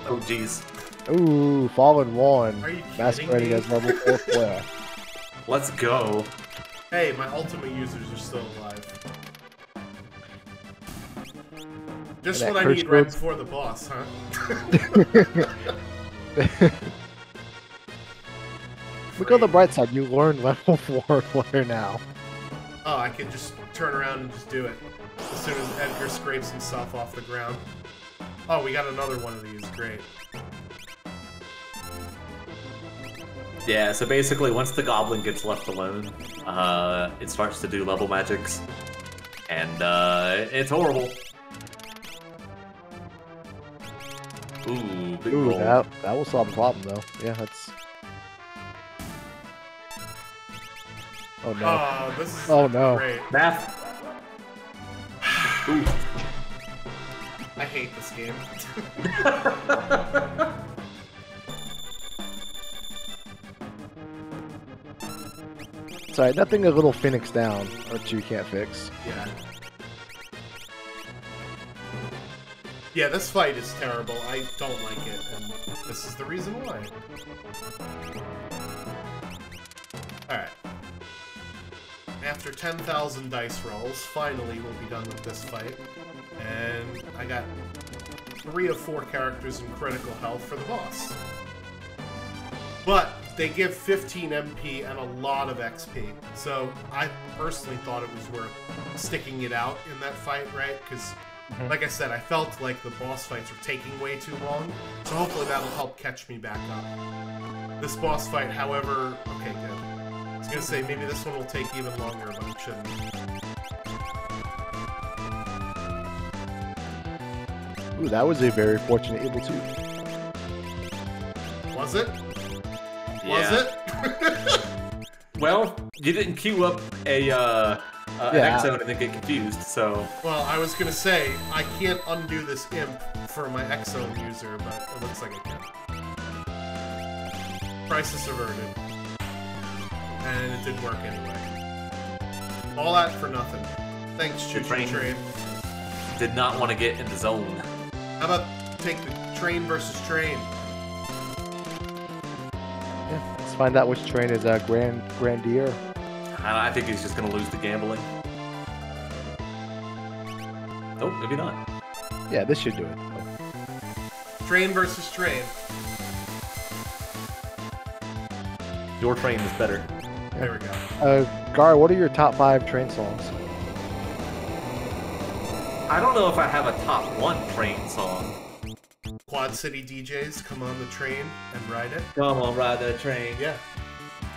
Oh, jeez. Ooh, Fallen 1. Are you Masquerading kidding me? as level 4 player. Let's go. Hey, my ultimate users are still alive. Just And what that I need curse right words- before the boss, huh? Look on the bright side, you learn level 4 player now. Oh, I can just turn around and just do it. As soon as Edgar scrapes himself off the ground. Oh, we got another one of these. Great. Yeah, so basically once the goblin gets left alone, it starts to do level magics. And it's horrible. Ooh, big Ooh, roll. that will solve the problem though. Yeah, that's... Oh no. Oh, this is Oh, no. great. Math. Ooh. I hate this game. Sorry, nothing a little Phoenix down or two can't fix. Yeah. Yeah, this fight is terrible. I don't like it, and this is the reason why. Alright. After 10,000 dice rolls, finally we'll be done with this fight. And I got 3 of 4 characters in critical health for the boss. But they give 15 MP and a lot of XP. So I personally thought it was worth sticking it out in that fight, right? Because, like I said, I felt like the boss fights were taking way too long. So hopefully that'll help catch me back up. This boss fight, however... Okay, good. I was gonna say, maybe this one will take even longer, but it shouldn't. Ooh, that was a very fortunate able to. Was it? Yeah. Was it? Well, you didn't queue up an X-Zone and then get confused, so... Well, I was gonna say, I can't undo this imp for my X-Zone user, but it looks like I can. Crisis averted. And it didn't work anyway. All that for nothing. Thanks, Choo Choo train. Train. Did not want to get in the zone. How about take the train versus train? Yeah, let's find out which train is Grandier. I think he's just going to lose the gambling. Oh, maybe not. Yeah, this should do it. Train versus train. Your train is better. There we go. Gar, what are your top 5 train songs? I don't know if I have a top 1 train song. Quad City DJs, come on the train and ride it. Come on, ride that train. Yeah,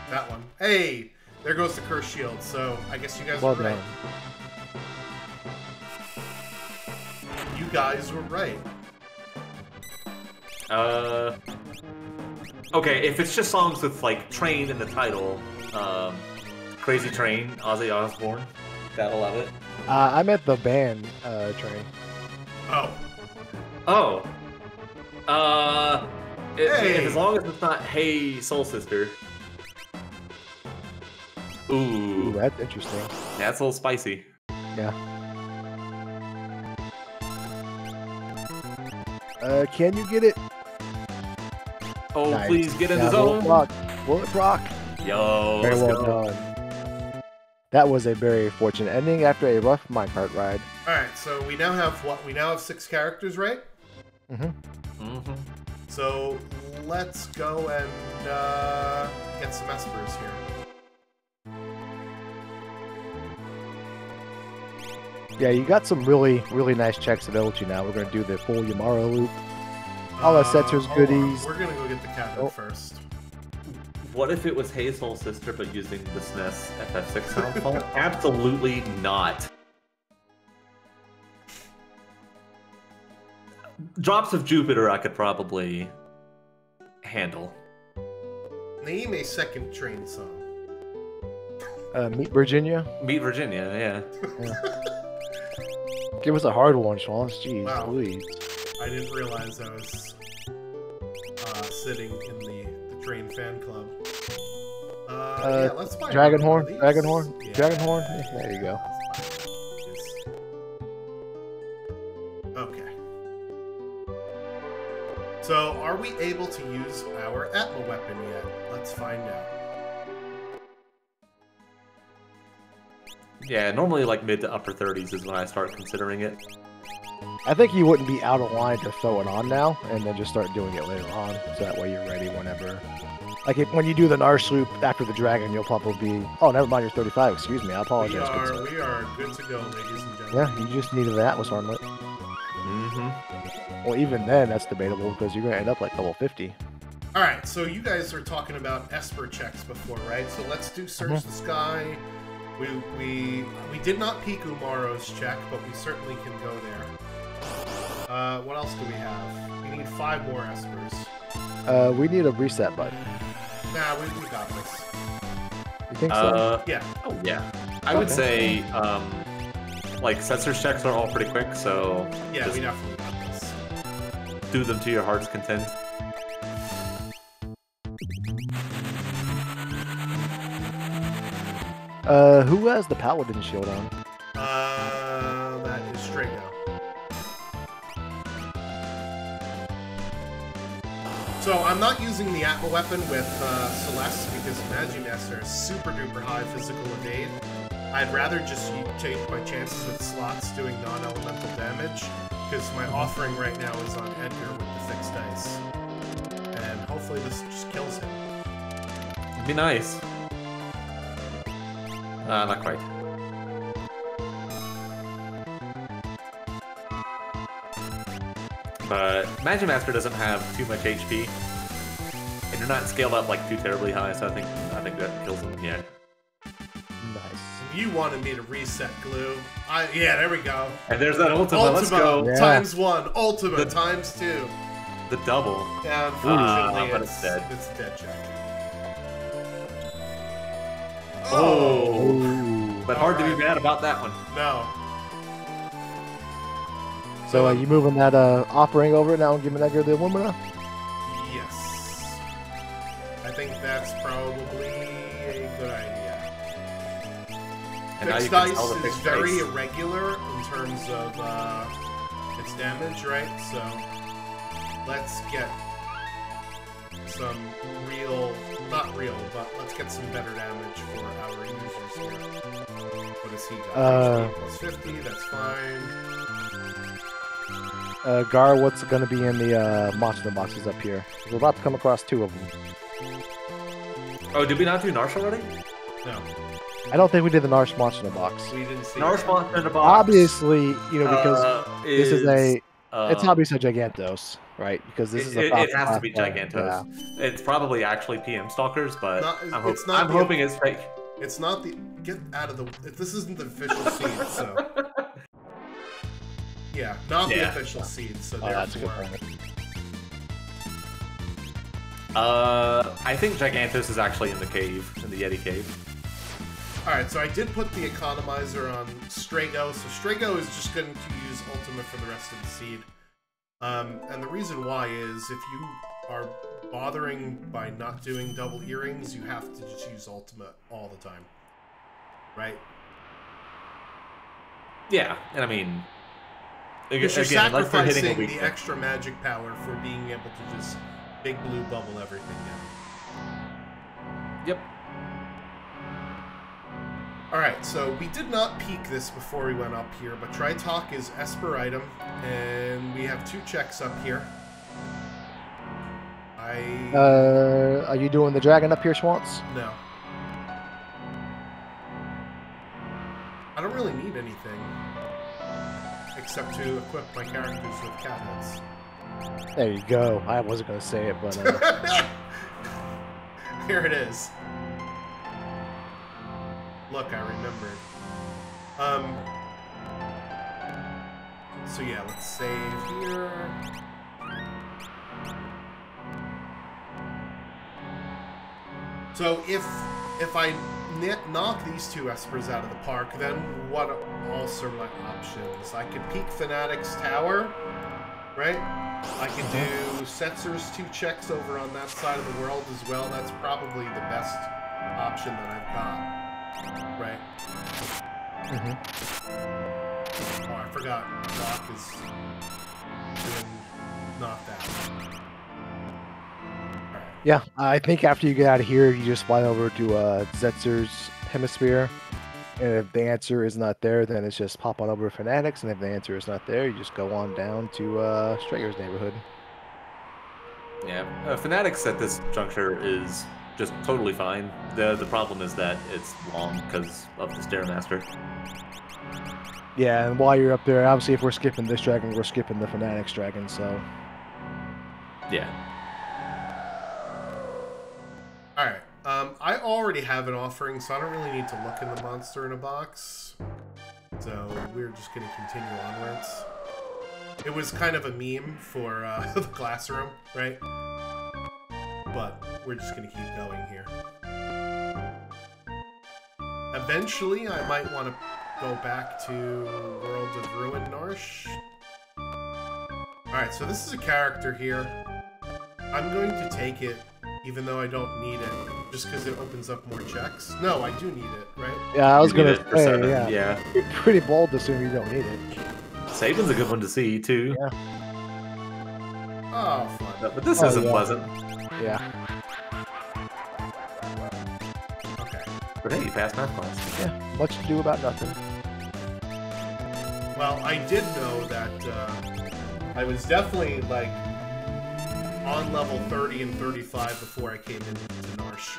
that one. Hey, there goes the curse shield, so I guess you guys Well were right. done. You guys were right. Okay, if it's just songs with, like, train in the title, Crazy Train, Ozzy Osbourne, that'll love it. I meant the band train. Oh. Oh. Hey. As long as it's not Hey Soul Sister. Ooh, Ooh, that's interesting. that's a little spicy. Yeah. Can you get it? Oh, Nice. please get in the Yeah, zone. Bullet proc. Yo, Very let's well go. done. That was a very fortunate ending after a rough minecart ride. All right, so we now have what? We now have 6 characters, right? Mm-hmm. So let's go and get some espers here. Yeah, you got some really, really nice checks available to you now. We're going to do the full Yamara loop. All the Setter's Hold on. goodies. We're gonna go get the cabinet first. What if it was Hay's Soul Sister, but using the SNES FF6 soundfall? Absolutely not. Drops of Jupiter I could probably handle. Name a second train song. Meet Virginia. Meet Virginia, yeah. Give us a hard one, Sean. Jeez, Wow. please. I didn't realize I was sitting in the train fan club. Yeah, let's find Dragonhorn. these. Dragonhorn. Yeah. Dragonhorn. Yeah, there you go. Okay. So, are we able to use our Atma weapon yet? Let's find out. Yeah, normally like mid to upper 30s is when I start considering it. I think you wouldn't be out of line to throw it on now, and then just start doing it later on, so that way you're ready whenever. Like when you do the Narsh loop after the dragon, you'll probably be. Oh, never mind, you're 35. Excuse me, I apologize. We are good to go, ladies and gentlemen. Yeah, you just needed the Atlas armlet. Mm-hmm. Well, even then, that's debatable because you're gonna end up like level 50. All right, so you guys are talking about Esper checks before, right? So let's do Search the Sky. We did not peek Umaro's check, but we certainly can go there. What else do we have? We need 5 more Espers. We need a reset button. Nah, we got this. You think so? Yeah. Oh, yeah. I would say, like, Setser's checks are all pretty quick, so Yeah, just we definitely got this. do them to your heart's content. Who has the Paladin shield on? That is Strago. So I'm not using the Atma weapon with Celeste because Magimaster is super duper high physical evade. I'd rather just take my chances with slots doing non-elemental damage because my offering right now is on Edgar with the fixed dice. And hopefully this just kills him. It'd be nice. Not quite. But Magimaster doesn't have too much HP, and you're not scaled up like too terribly high, so I think that kills him. Yeah. Nice. You wanted me to reset glue. Yeah, there we go. And there's that Ultima. Let's go. Yeah. Times 1. Ultima times 2. The double. Yeah, unfortunately, but it's dead. It's dead check. Oh. Ooh. But hard to be mad about that one. No. So you moving that offering over now and giving Edgar the Illumina? Yes. I think that's probably a good idea. And now Fixed you can dice tell the is fixed very dice. irregular in terms of its damage, right? So let's get some not real, but let's get some better damage for our users here. What does he got? HP plus 50, that's fine. Gar, what's going to be in the monster boxes up here? We're about to come across 2 of them. Oh, did we not do Narsh already? No, I don't think we did the Narsh monster box. we didn't see Narsh that. monster in the box. Obviously, you know, because this is it's it's obviously a Gigantos, right? Because this is a it has to be platform, Gigantos. It's probably actually PM Stalkers, but It's not I'm the- hoping it's fake. It's not the get out of the. This isn't the official seed, so yeah, not the Yeah. official seed. So that's a good therefore, point. I think Gigantos is actually in the cave, in the Yeti cave. all right. So I did put the economizer on Strago. So Strago is just going to use Ultima for the rest of the seed. And the reason why is if you are bothering by not doing double earrings, you have to just use Ultima all the time, right? Yeah, and I mean, Because you're again, unless they're hitting a sacrificing weak the point. extra magic power for being able to just big blue bubble everything down. Yep. Alright, so we did not peek this before we went up here, but Try Talk is Esper item, and we have 2 checks up here. Are you doing the dragon up here, Schwantz? No. I don't really need anything. Except to equip my characters with cat heads. There you go. I wasn't going to say it, but... Here it is. Look, I remembered. So yeah, let's save here. So if I knock these 2 Espers out of the park, then what else are my options? I could peek Fanatic's Tower, right? I could do Setzer's 2 checks over on that side of the world as well. That's probably the best option that I've got, right? Oh, I forgot. Doc is doing knocked out. Yeah, I think after you get out of here, you just fly over to Zetzer's Hemisphere. And if the answer is not there, then it's just pop on over to Fanatics. And if the answer is not there, you just go on down to Strager's neighborhood. Yeah, Fanatics at this juncture is just totally fine. The problem is that it's long because of the Stairmaster. Yeah, and while you're up there, obviously if we're skipping this dragon, we're skipping the Fanatics dragon, so... Yeah. Alright, I already have an offering, so I don't really need to look in the monster in a box. So we're just going to continue onwards. It was kind of a meme for the classroom, right? But we're just going to keep going here. Eventually, I might want to go back to World of Ruin Narsh. Alright, so this is a character here. I'm going to take it, even though I don't need it, just because it opens up more checks. No, I do need it, right? Yeah, I was going to say, 7, yeah. You're pretty bold to assume you don't need it. Saban's a good one to see, too. Yeah. Oh, fun. But this isn't pleasant. Yeah. Okay. But hey, you passed math class. Yeah, much to do about nothing. Well, I did know that I was definitely, like, on level 30 and 35 before I came into Narsh.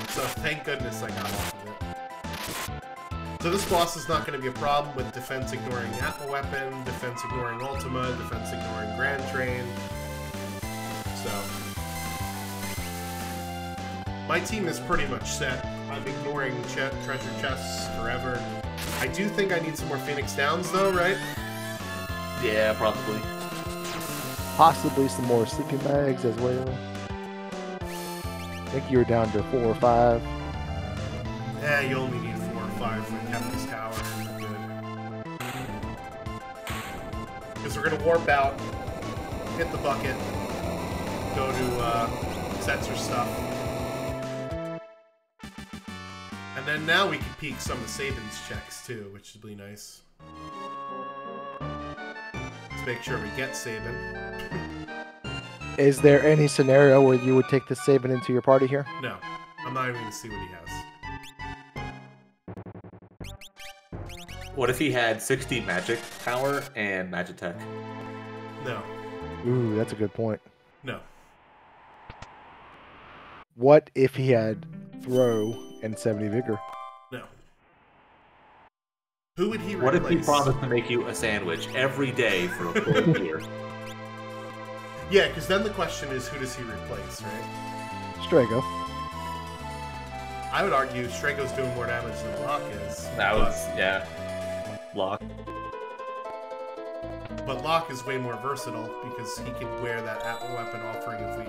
So thank goodness I got off of it. So this boss is not going to be a problem with defense ignoring Atma Weapon, defense ignoring Ultima, defense ignoring Grand Train. So my team is pretty much set. I'm ignoring treasure chests forever. I do think I need some more Phoenix Downs though, right? Yeah, probably. Possibly some more sleeping bags as well. I think you're down to 4 or 5. Yeah, you only need 4 or 5 for Kefka's Tower. You're good. Because we're going to warp out, hit the bucket, go to Setzer stuff. And then now we can peek some of Saban's checks too, which would be nice. Let's make sure we get Saban. Is there any scenario where you would take the Saban into your party here? No, I'm not even going to see what he has. What if he had 60 magic power and Magitech? No. Ooh, that's a good point. No. What if he had throw and 70 vigor? No. Who would he replace? What if he promised to make you a sandwich every day for a full year? Yeah, because then the question is, who does he replace, right? Strago. I would argue Strago's doing more damage than Locke is. That was, yeah. Locke. But Locke is way more versatile because he can wear that Atma Weapon offering if we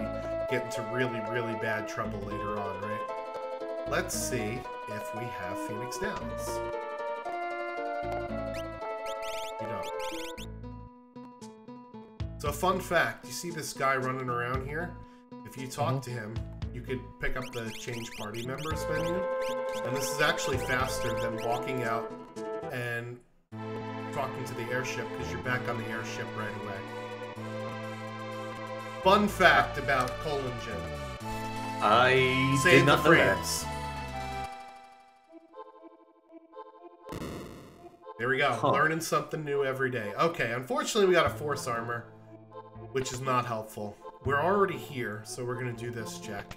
get into really, really bad trouble later on, right? Let's see if we have Phoenix Downs. We don't. So fun fact, you see this guy running around here? If you talk to him, you could pick up the Change Party Members menu. And this is actually faster than walking out and talking to the airship because you're back on the airship right away. Fun fact about Colon Gym. I Save did not the know that. frames. There we go. Huh. Learning something new every day. Okay, unfortunately we got a force armor, which is not helpful. We're already here, so we're going to do this check.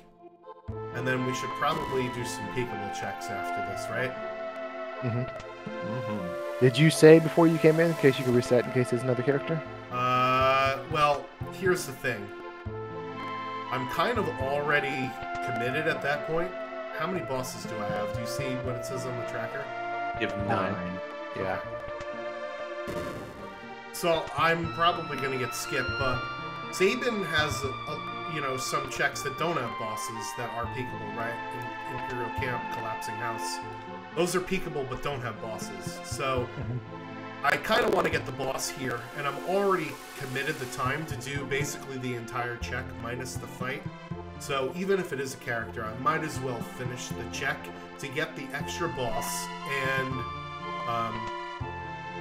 And then we should probably do some peekable checks after this, right? Did you say before you came in case you could reset in case there's another character? Well, here's the thing. I'm kind of already committed at that point. How many bosses do I have? Do you see what it says on the tracker? You have 9. Yeah. So I'm probably going to get skipped, but Sabin has, some checks that don't have bosses that are peekable, right? Imperial Camp, Collapsing House. Those are peekable but don't have bosses. So I kind of want to get the boss here, and I'm already committed the time to do basically the entire check minus the fight. So even if it is a character, I might as well finish the check to get the extra boss, and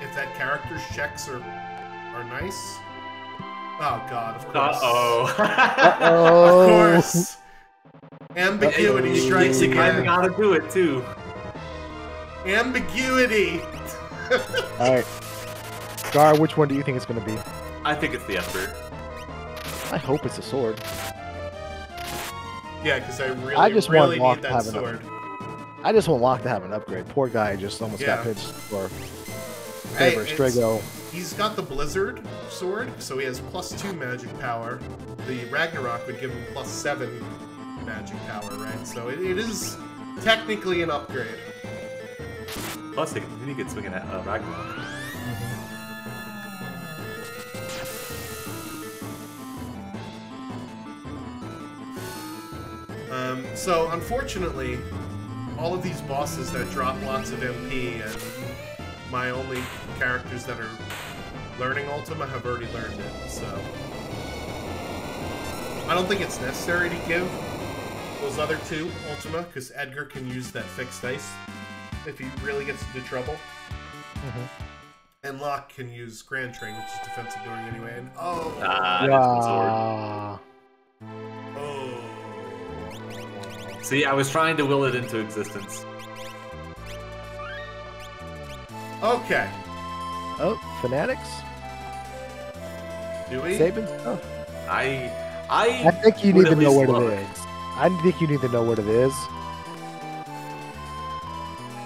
if that character's checks are nice. Oh god, of course. Uh-oh. Of course. Ambiguity strikes You kind of again. gotta do it, too. Ambiguity! Alright. Gar, which one do you think it's going to be? I think it's the Emperor. I hope it's a sword. Yeah, because I I just want really Locke need to that have an sword. I just want Locke to have an upgrade. Poor guy just almost got Yeah. pitched for Hey, favorite Strago. he's got the Blizzard sword, so he has +2 magic power. The Ragnarok would give him +7 magic power, right? So it is technically an upgrade. Plus, then you get swinging at Ragnarok. So unfortunately, all of these bosses that drop lots of MP and my only characters that are learning Ultima have already learned it, so I don't think it's necessary to give those other 2 Ultima, because Edgar can use that fixed ice if he really gets into trouble. And Locke can use Grand Train, which is defensive during anyway, and oh! See, I was trying to will it into existence. Okay. Oh, Fanatics? Do we? Sabin? Oh. I think you would need to at know least what love it is. I think you need to know what it is.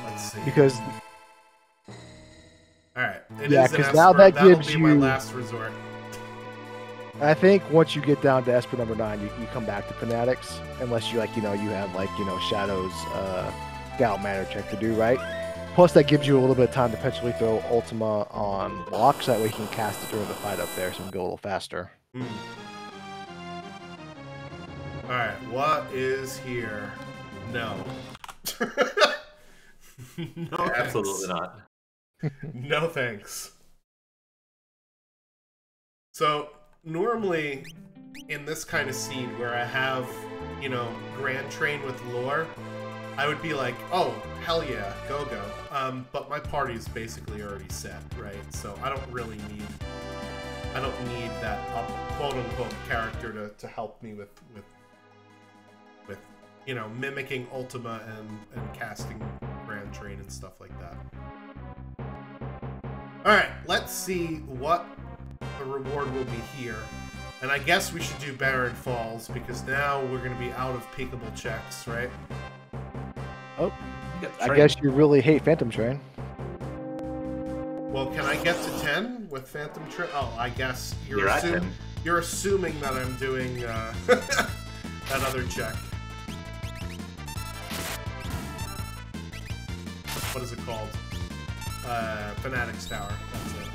Let's see. Because Alright. Yeah, is an 'cause now Esper. that That'll gives be my you- last resort. I think once you get down to Esper number 9, you come back to Fanatics, unless you you have Shadow's Scout Manor check to do, right? Plus that gives you a little bit of time to potentially throw Ultima on Locke, so that way you can cast it during the fight up there, so we can go a little faster. Alright, what is here? No. No thanks. absolutely not. No thanks. So, normally, in this kind of scene where I have, Grand Train with lore, I would be like, oh, hell yeah, go. But my party is basically already set, right? So I don't really need that quote-unquote character to help me with mimicking Ultima and casting Grand Train and stuff like that. Alright, let's see what the reward will be here. And I guess we should do Barren Falls, because now we're going to be out of peekable checks, right? Oh, I guess you really hate Phantom Train. Well, can I get to 10 with Phantom Train? Oh, I guess You're at 10. you're assuming that I'm doing that other check. What is it called? Fanatics Tower. That's it.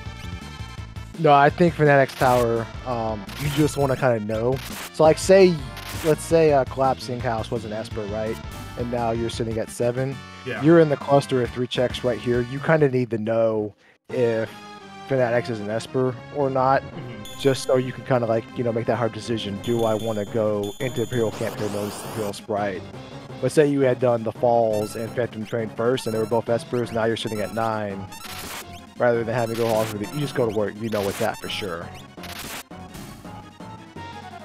No, I think Fanatics Tower, you just want to kind of know. So, let's say Collapsing House was an Esper, right? And now you're sitting at 7. Yeah. You're in the cluster of 3 checks right here. You kind of need to know if Fanatics is an Esper or not, just so you can kind of make that hard decision. Do I want to go into Imperial Camp here, notice Imperial Sprite? But say you had done the Falls and Phantom Train first, and they were both Espers. Now you're sitting at 9. rather than having to go all over the. You just go to work. You know with that for sure.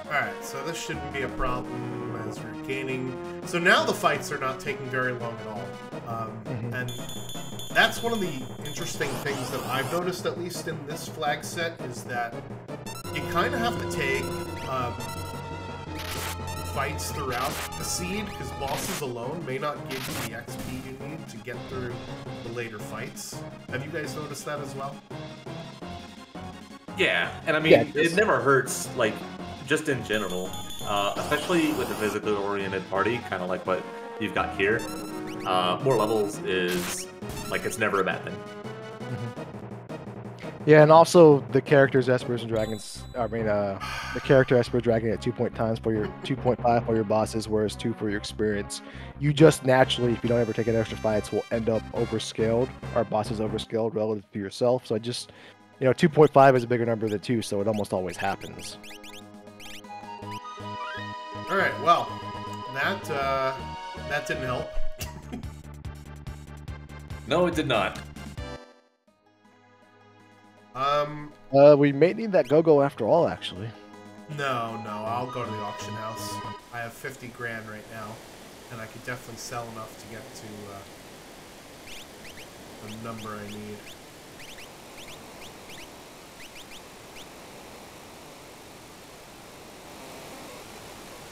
Alright, so this shouldn't be a problem as we're gaining. So now the fights are not taking very long at all. And that's one of the interesting things that I've noticed, at least in this flag set, is that you kind of have to take fights throughout the seed, because bosses alone may not give you the XP you need to get through the later fights. Have you guys noticed that as well? Yeah, and I mean, it never hurts, like, just in general, especially with a physically oriented party, kind of like what you've got here. More levels is, like, it's never a bad thing. Yeah, and also the characters Espers and Dragons. I mean, the character Esper Dragon at 2.5 for your 2.5 for your bosses, whereas 2 for your experience. You just naturally, if you don't ever take an extra fights, will end up overscaled. Our bosses overscaled relative to yourself. So I just, 2.5 is a bigger number than 2, so it almost always happens. All right, well, that didn't help. No, it did not. We may need that go-go after all, actually. No, I'll go to the auction house. I have 50 grand right now, and I could definitely sell enough to get to the number I need.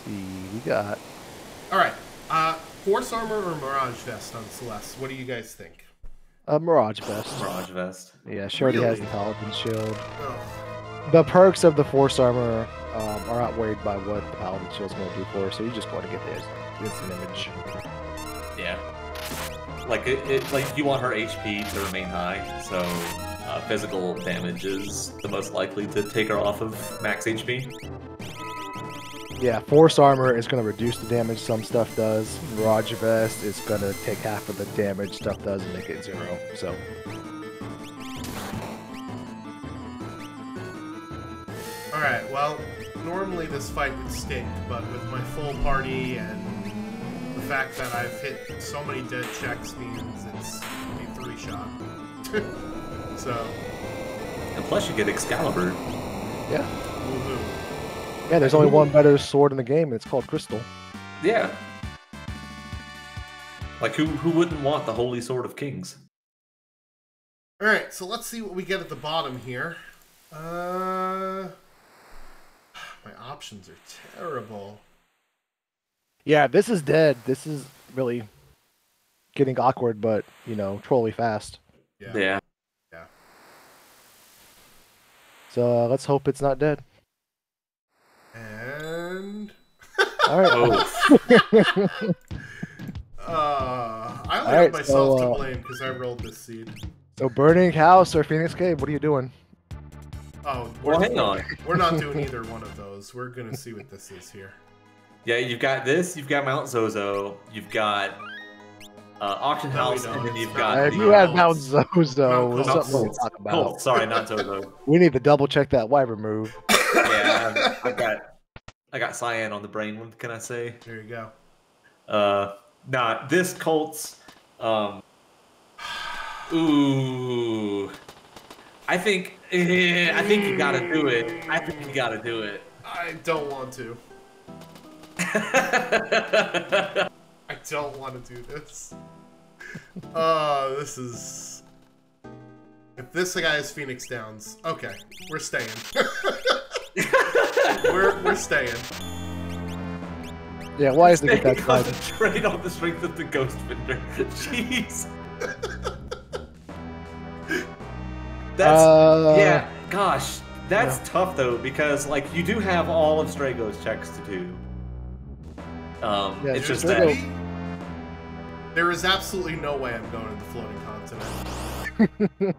We got. All right, Force Armor or Mirage Vest on Celeste? What do you guys think? Mirage Vest. Mirage Vest. Yeah, she already has Really? the Paladin Shield. Oh. The perks of the Force Armor are outweighed by what the Paladin Shield's going to do for her, so you just want to get the instant image. Yeah. Like, like, you want her HP to remain high, so physical damage is the most likely to take her off of max HP. Yeah, Force Armor is going to reduce the damage some stuff does. Mirage Vest is going to take half of the damage stuff does and make it 0, so... Alright, well, normally this fight would stink, but with my full party and the fact that I've hit so many dead checks means it's a 3-shot. So... And plus you get Excalibur. Yeah. Woohoo. Yeah, there's only one better sword in the game, and it's called Crystal. Yeah. Like, who wouldn't want the Holy Sword of Kings? Alright, so let's see what we get at the bottom here. My options are terrible. Yeah, this is dead. This is really getting awkward, but, trolly fast. Yeah. So let's hope it's not dead. And... All right. I only have myself to blame because I rolled this seed. So Burning House or Phoenix Cave, what are you doing? Oh, well, hang on. We're not doing either one of those. We're going to see what this is here. Yeah, you've got this, you've got Mount Zozo, you've got Auction House, and then you've got... If you had Mount Zozo, Mount something we'll talk about. Colt. Sorry, not Zozo. We need to double check that Wyvern move. Yeah, I got Cyan on the brain, what can I say? There you go. Nah, this Colt's... Ooh... I think you gotta do it. I think you gotta do it. I don't want to. I don't want to do this. This is... If this guy is Phoenix Downs, okay, we're staying. we're staying. Yeah, why is the good that trade on the strength of the Ghost Vendor? Jeez. That's yeah. Gosh, that's tough though because like you do have all of Strago's checks to do. It's just that there is absolutely no way I'm going to the floating continent.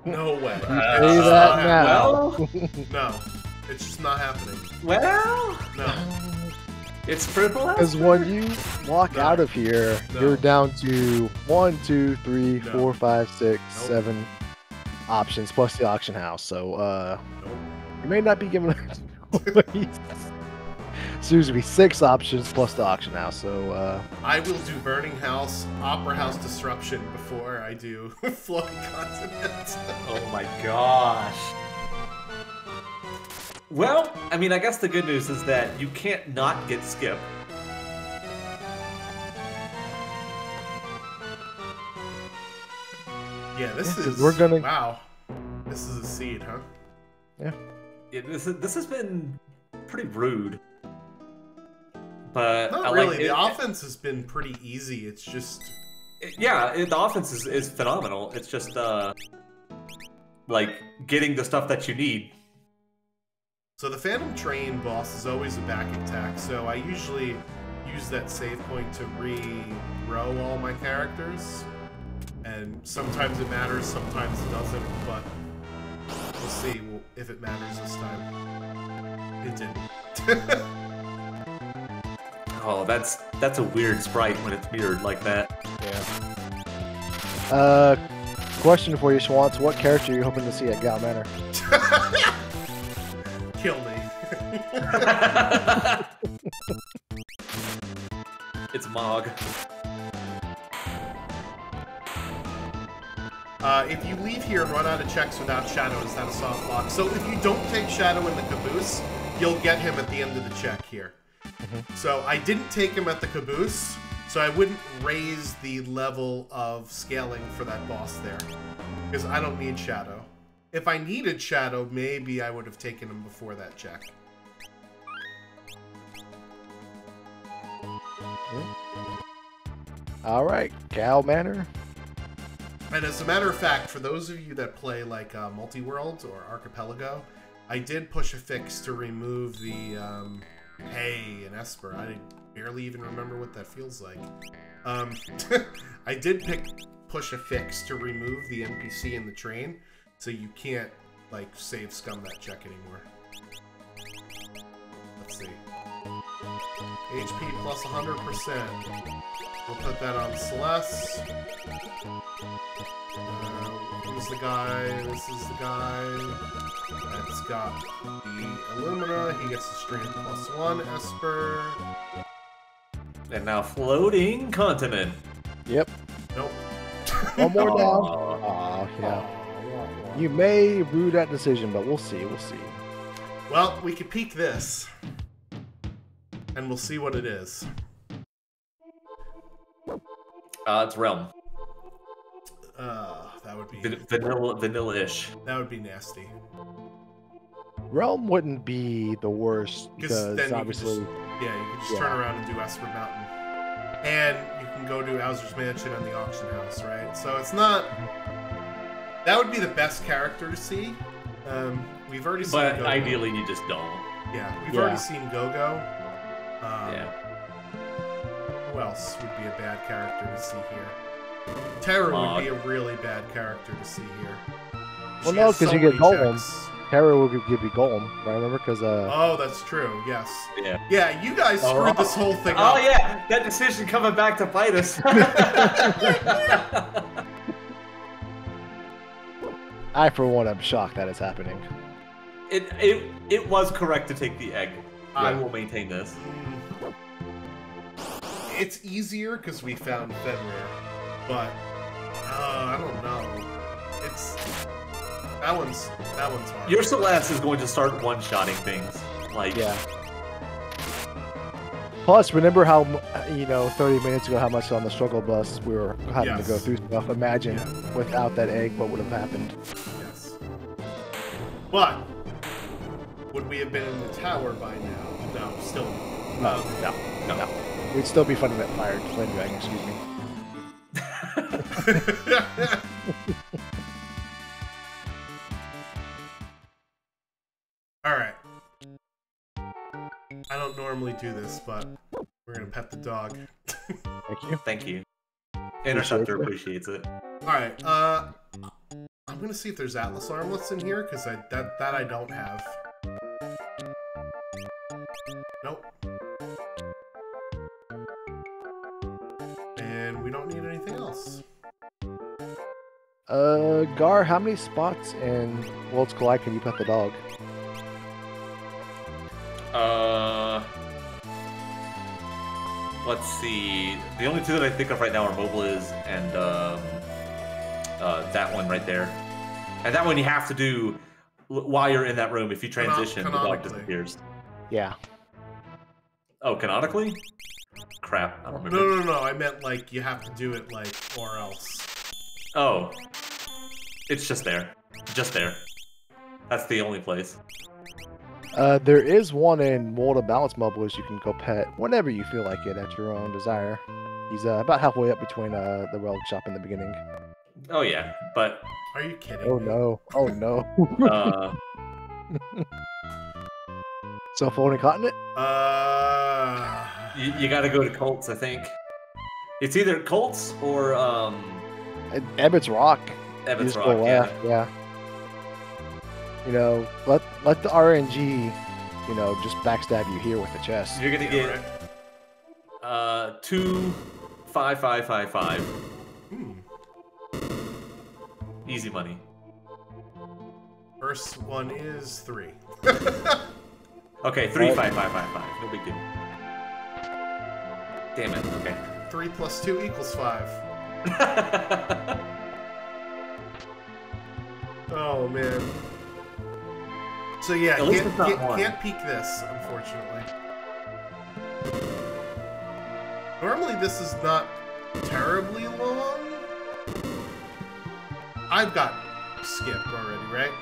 No way. Say that now. Well, no, it's just not happening. Well, No. It's purple. Because when you walk out of here, you're down to 1, 2, 3, 4, 5, 6, 7 options plus the auction house. So you may not be given a choice. Seems to be 6 options plus the auction house. So I will do Burning House, Opera House Disruption before I do Floating Continent. Oh my gosh. Well, I mean, I guess the good news is that you can't not get Skip. Yeah, this is... we're gonna... Wow. This is a seed, huh? Yeah. This has been pretty rude. But Not really. The offense has been pretty easy. It's just... the offense is phenomenal. It's just, like, getting the stuff that you need. So the Phantom Train boss is always a back attack, so I usually use that save point to re-row all my characters. And sometimes it matters, sometimes it doesn't, but we'll see if it matters this time. It didn't. Oh, that's a weird sprite when it's mirrored like that. Yeah. Question for you, Schwantz. What character are you hoping to see at Gal Manor? Kill me. It's Mog. If you leave here and run out of checks without Shadow, is that a soft lock? So if you don't take Shadow in the caboose, you'll get him at the end of the check here. So I didn't take him at the caboose, so I wouldn't raise the level of scaling for that boss there. Because I don't need Shadow. If I needed Shadow, maybe I would have taken him before that check. Alright, Gal Manor. And as a matter of fact, for those of you that play like Multi-World or Archipelago, I did push a fix to remove the Hay and Esper. I barely even remember what that feels like. I did push a fix to remove the NPC in the train, so you can't like save scum that check anymore. Let's see. HP plus 100%. We'll put that on Celeste. Who's the guy? This is the guy. That's got the Illumina. He gets the Strength plus 1. Esper. And now Floating Continent. Yep. Nope. One more down. Aw, yeah. You may rue that decision, but we'll see. We'll see. Well, we could peek this. And we'll see what it is. It's Realm. That would be vanilla-ish. That would be nasty. Realm wouldn't be the worst because then obviously, you could just turn around and do Esper Mountain, and you can go do Bowser's Mansion and the Auction House, right? So it's not. That would be the best character to see. We've already seen. But Go-Go. Ideally, you just don't. Yeah, we've already seen Go-Go. Yeah. Who else would be a bad character to see here? Terra would be a really bad character to see here. well, no, because you get Golem. Terra will give you Golem, right? Remember? Because Oh, that's true. Yes. Yeah. Yeah, you guys screwed this whole thing up. Oh yeah, that decision coming back to bite us. I, for one, am shocked that is happening. It was correct to take the egg. I will maintain this. It's easier because we found Fenrir, but I don't know. That one's hard. Your Celeste is going to start one-shotting things. Like Plus, remember how 30 minutes ago how much on the struggle bus we were having to go through stuff. Imagine without that egg, what would have happened? Yes. But would we have been in the tower by now? No, still. No. We'd still be fighting that flame dragon. Excuse me. Alright. I don't normally do this, but we're gonna pet the dog. Thank you. Thank you. Interceptor appreciates it. Alright, I'm gonna see if there's Atlas armlets in here, because that I don't have. Nope. And we don't need anything else. Gar, how many spots in Worlds Collide can you pet the dog? let's see. The only two that I think of right now are Mobiliz and that one right there. And that one you have to do while you're in that room. If you transition, the dog disappears. Yeah. Oh, canonically? Crap, I don't remember. No. I meant like you have to do it like or else. Oh, it's just there. Just there. That's the only place. There is one in Mold of Balance Mobiliz you can go pet whenever you feel like it at your own desire. He's about halfway up between the relic shop and the beginning. Oh yeah, but... Are you kidding Oh me? no. Oh no. So Folding Continent? You gotta go to Colts, I think. It's either Colts or Ebbett's Rock. Evans You just Rock, go left, yeah. You know, let the RNG, you know, just backstab you here with the chest. You're gonna get 2 5 5 5 5. Easy money. First one is 3. Okay, 3 5 5 5 5. No big deal. Damn it. Okay. 3 plus 2 equals 5. Oh man. So yeah, can't peek this, unfortunately. Normally this is not terribly long. I've got skip already, right?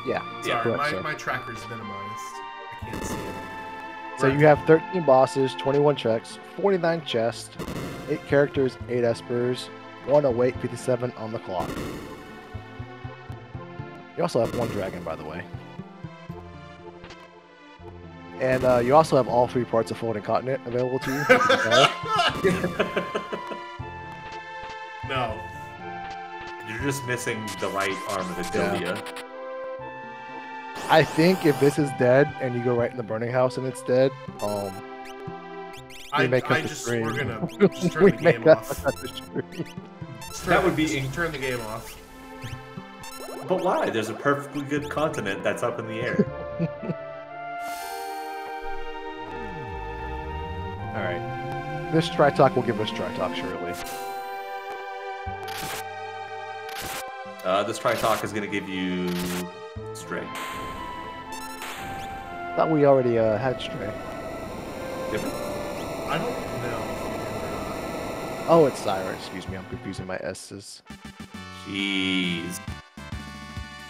Yeah. Sorry, correct, my tracker's minimized. I can't see it. So you have 13 bosses, 21 checks, 49 chests, 8 characters, 8 espers, 1 await, 57 on the clock. You also have 1 dragon, by the way. And you also have all 3 parts of Folding Continent available to you. No. You're just missing the right arm of the tibia. I think if this is dead and you go right in the burning house and it's dead, we're gonna just turn we the game off. That would be turn the game off. But why? There's a perfectly good continent that's up in the air. Alright. This Tri-Talk will give us Tri-Talk shortly. This Tri-Talk is going to give you Stray. Thought we already had Stray. Yep. I don't know. Oh, it's Siren. Excuse me, I'm confusing my S's. Jeez.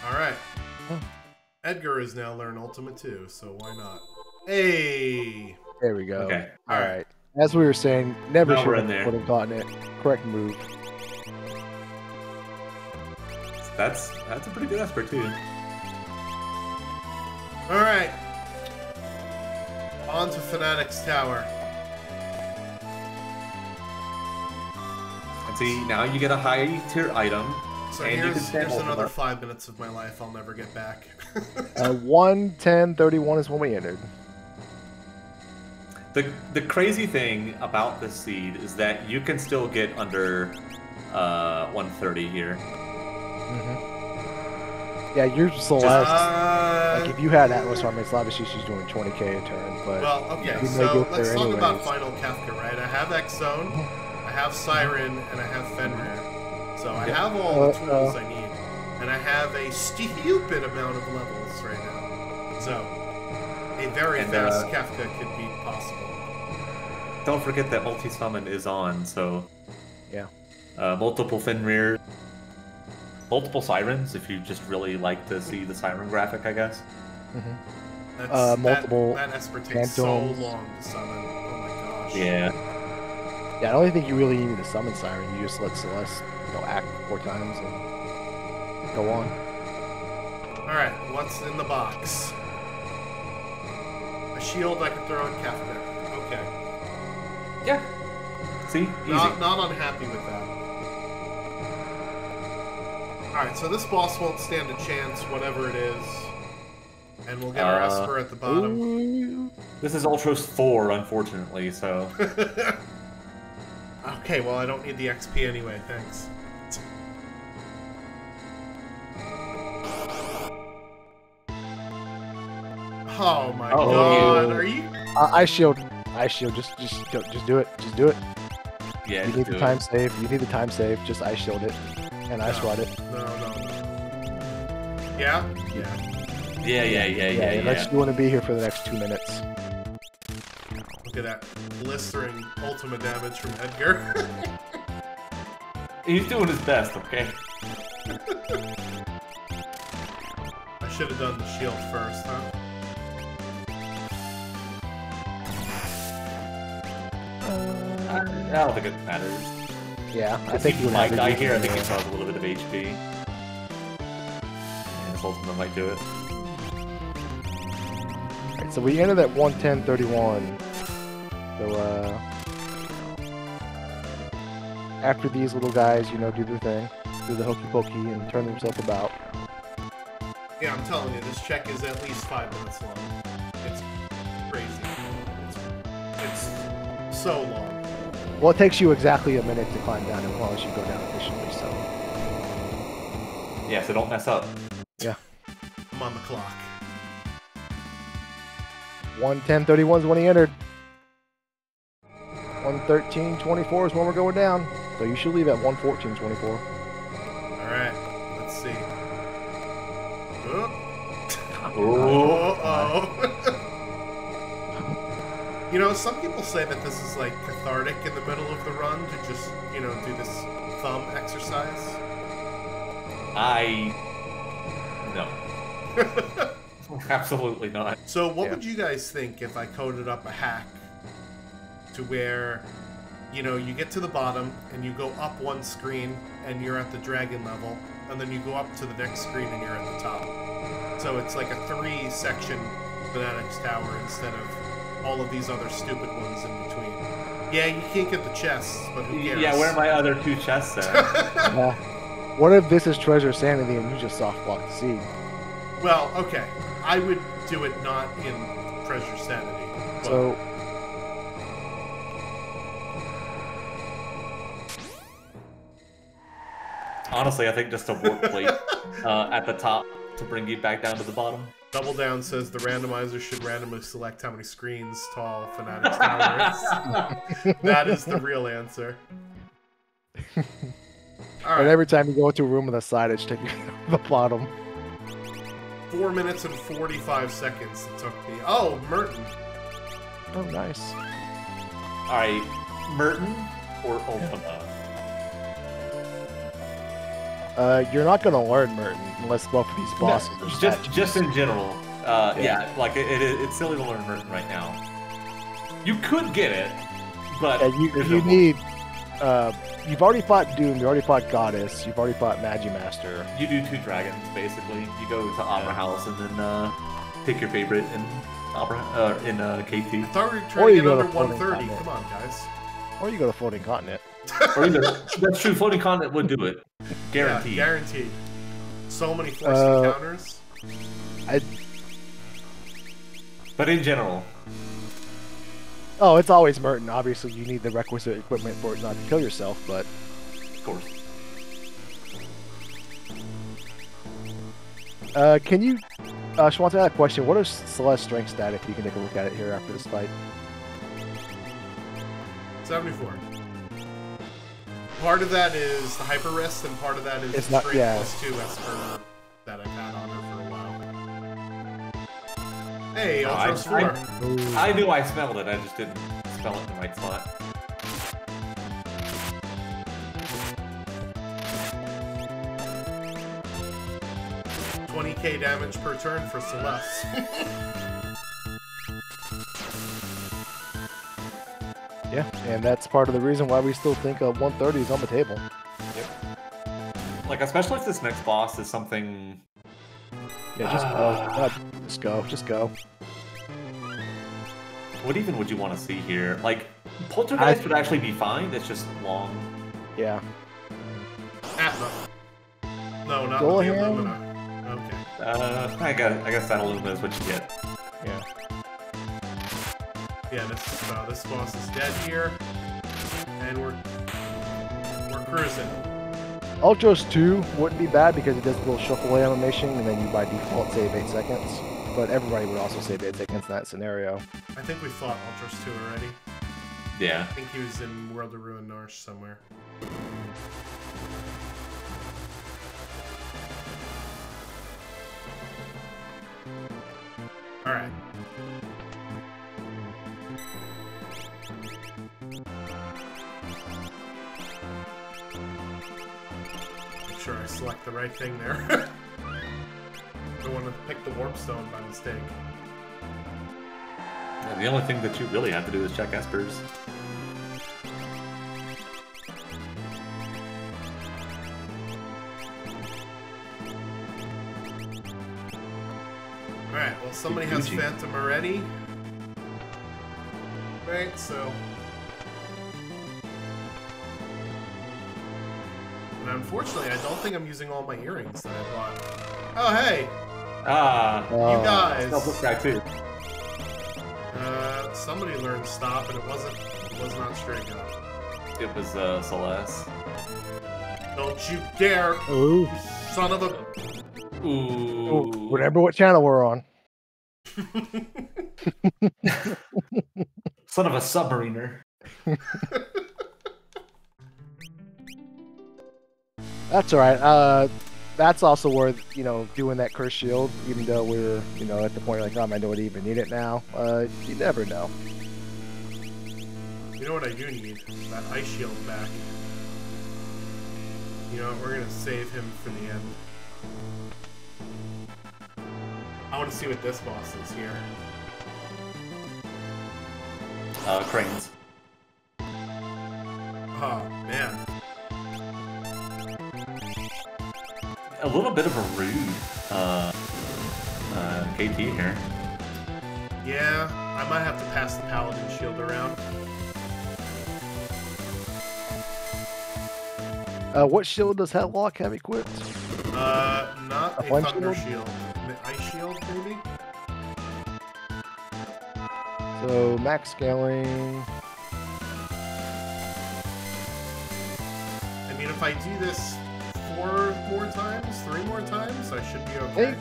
Alright. Huh. Edgar is now learn Ultimate too, so why not? Hey! There we go. Okay. Alright. As we were saying, never Now we're should in there. have put Continent. Correct move. That's a pretty good Esper too. Alright. On to Fanatic's Tower. And see, now you get a high tier item. So and here's stand another over. 5 minutes of my life I'll never get back. 1:10:31 is when we entered. The crazy thing about this seed is that you can still get under 130 here. Yeah, you're Celeste. Like if you had Atlas Army, it's obviously she's doing 20k a turn, but Well, okay, you may so get let's there talk about anyways. Final Kefka, right? I have X-Zone, I have Siren, and I have Fenrir. So I have all the tools I need. And I have a stupid amount of levels right now. So, a very fast Kefka could be possible. Don't forget that multi-summon is on, so... Yeah. Multiple Fenrir. Multiple Sirens, if you just really like to see the Siren graphic, I guess. Multiple that Esper takes so Phantoms. long to summon. Oh my gosh. Yeah. Yeah, I don't even think you really need to summon Siren. You just let Celeste, act 4 times and go on. Alright, what's in the box? A shield I can throw on Kefka. Okay. Yeah. See? Easy. Not unhappy with that. Alright, so this boss won't stand a chance, whatever it is. And we'll get our Esper at the bottom. This is Ultros 4, unfortunately, so... Okay, well, I don't need the XP anyway, thanks. Oh my god, are you... I shield. Ice shield. Just do it. Just do it. Yeah, You need the time save. You need the time save. Just ice shield it, and ice rod it. No. Yeah. Yeah. Unless you want to be here for the next 2 minutes. Look at that blistering ultimate damage from Edgar. He's doing his best, okay? I should have done the shield first, huh? I don't think it matters. Yeah, I think you might die here. I think he still has a little bit of HP. And his ultimate might do it. Alright, so we ended at 110.31. So, after these little guys, you know, do their thing, do the hokey pokey and turn themselves about. Yeah, I'm telling you, this check is at least 5 minutes long. It's crazy. It's so long. Well, it takes you exactly a minute to climb down as long as you go down efficiently, so. Yeah, so don't mess up. Yeah. I'm on the clock. 110.31 is when he entered. 113.24 is when we're going down. So you should leave at 114.24. Alright, let's see. Oh. You know, some people say that this is like cathartic in the middle of the run to just, you know, do this thumb exercise. No. Absolutely not. So what would you guys think if I coded up a hack to where, you know, you get to the bottom and you go up one screen and you're at the dragon level, and then you go up to the next screen and you're at the top. So it's like a 3-section Fanatics Tower instead of all of these other stupid ones in between. Yeah, you can't get the chests, but who cares? Yeah, where are my other 2 chests at? What if this is Treasure Sanity and you just soft block the seed? Well, okay. I would do it not in Treasure Sanity. But... So... Honestly, I think just a warp plate at the top to bring you back down to the bottom. Double Down says the randomizer should randomly select how many screens tall Fanatics Tower is. That is the real answer. All right. And every time you go into a room with a side, it's taking you to the bottom. 4 minutes and 45 seconds it took me. Oh, Merton. Oh, nice. Alright, Merton or Ultima? You're not going to learn Merton unless both of these bosses are just in general. Yeah, like it's silly to learn Merton right now. You could get it, but you need. You've already fought Doom. You already fought Goddess. You've already fought Magimaster. You do 2 dragons basically. You go to Opera House and then pick your favorite in KT. I thought we were trying to get under 130. Come on, guys. Or you go to Floating Continent. Or either, that's true. Floating Continent would do it. Guaranteed. Yeah, guaranteed. So many forced encounters. But in general. Oh, it's always Merton. Obviously, you need the requisite equipment for it not to kill yourself, but... Of course. Can you... Shwanta, I have a question. What is Celeste's strength stat if you can take a look at it here after this fight? 74. Part of that is the hyper wrist, and part of that is it's not, strength yeah. +2 as her that I've had on her for a while. Hey, Ultros 4. I knew I smelled it, I just didn't smell it in the right spot. $20k damage per turn for Celeste. Yeah, and that's part of the reason why we still think 130 is on the table. Yep. Like, especially if this next boss is something... Yeah, just go. Just go. Just go. What even would you want to see here? Like, Poltergeist would actually be fine, it's just long. Yeah. Atma. No, not Go with the ahead. Illumina. Okay. I guess that Illumina is what you get. Yeah. Yeah, this boss is dead here, and we're cruising. Ultros 2 wouldn't be bad because it does a little shuffle away animation, and then you by default save 8 seconds. but everybody would also say basic in that scenario. I think we fought Ultras 2 already. Yeah. I think he was in World of Ruin Norse somewhere. Alright. Make sure I select the right thing there. Don't want to pick the warp stone by mistake. Yeah, the only thing that you really have to do is check espers. Alright, well somebody has Phantom already. Right, so... And unfortunately, I don't think I'm using all my earrings that I bought. Oh, hey! You guys! This guy too. Somebody learned stop, and it was not straight up. It was Celeste. Don't you dare! Ooh. Son of a... Ooh. Remember what channel we're on. Son of a submariner. That's alright. That's also worth, doing that curse shield, even though we're, at the point like, oh, I don't even need it now. You never know. You know what I do need? That ice shield back. You know what? We're gonna save him for the end. I want to see what this boss is here. Cranes. Oh, man. A little bit of a rude KT here. Yeah, I might have to pass the Paladin shield around. What shield does Headlock have equipped? Not a flame Thunder shield? shield. Ice shield, maybe? So, max scaling. I mean, if I do this 4 more times, 3 more times, I should be okay.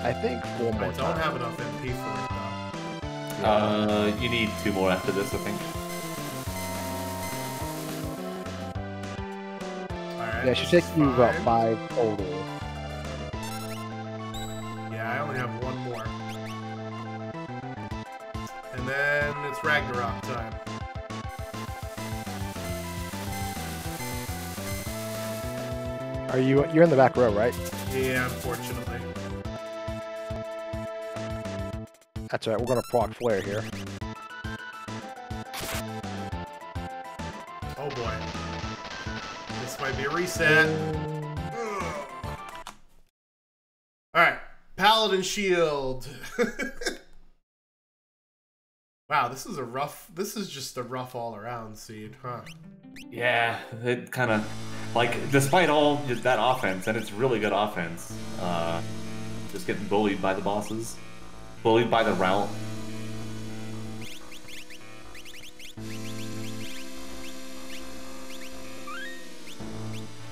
I think 4 more times. I don't have enough MP for it, though. You need 2 more after this, I think. Alright, Yeah, it should take you about 5 total. Yeah, I only have 1 more. And then it's Ragnarok time. You're in the back row, right? Yeah, unfortunately. That's right, we're gonna proc flare here. Oh boy. This might be a reset. Alright, Paladin Shield. Wow, this is just a rough all-around seed, huh? Yeah, it kind of, despite all that offense, and it's really good offense, just getting bullied by the bosses. Bullied by the route.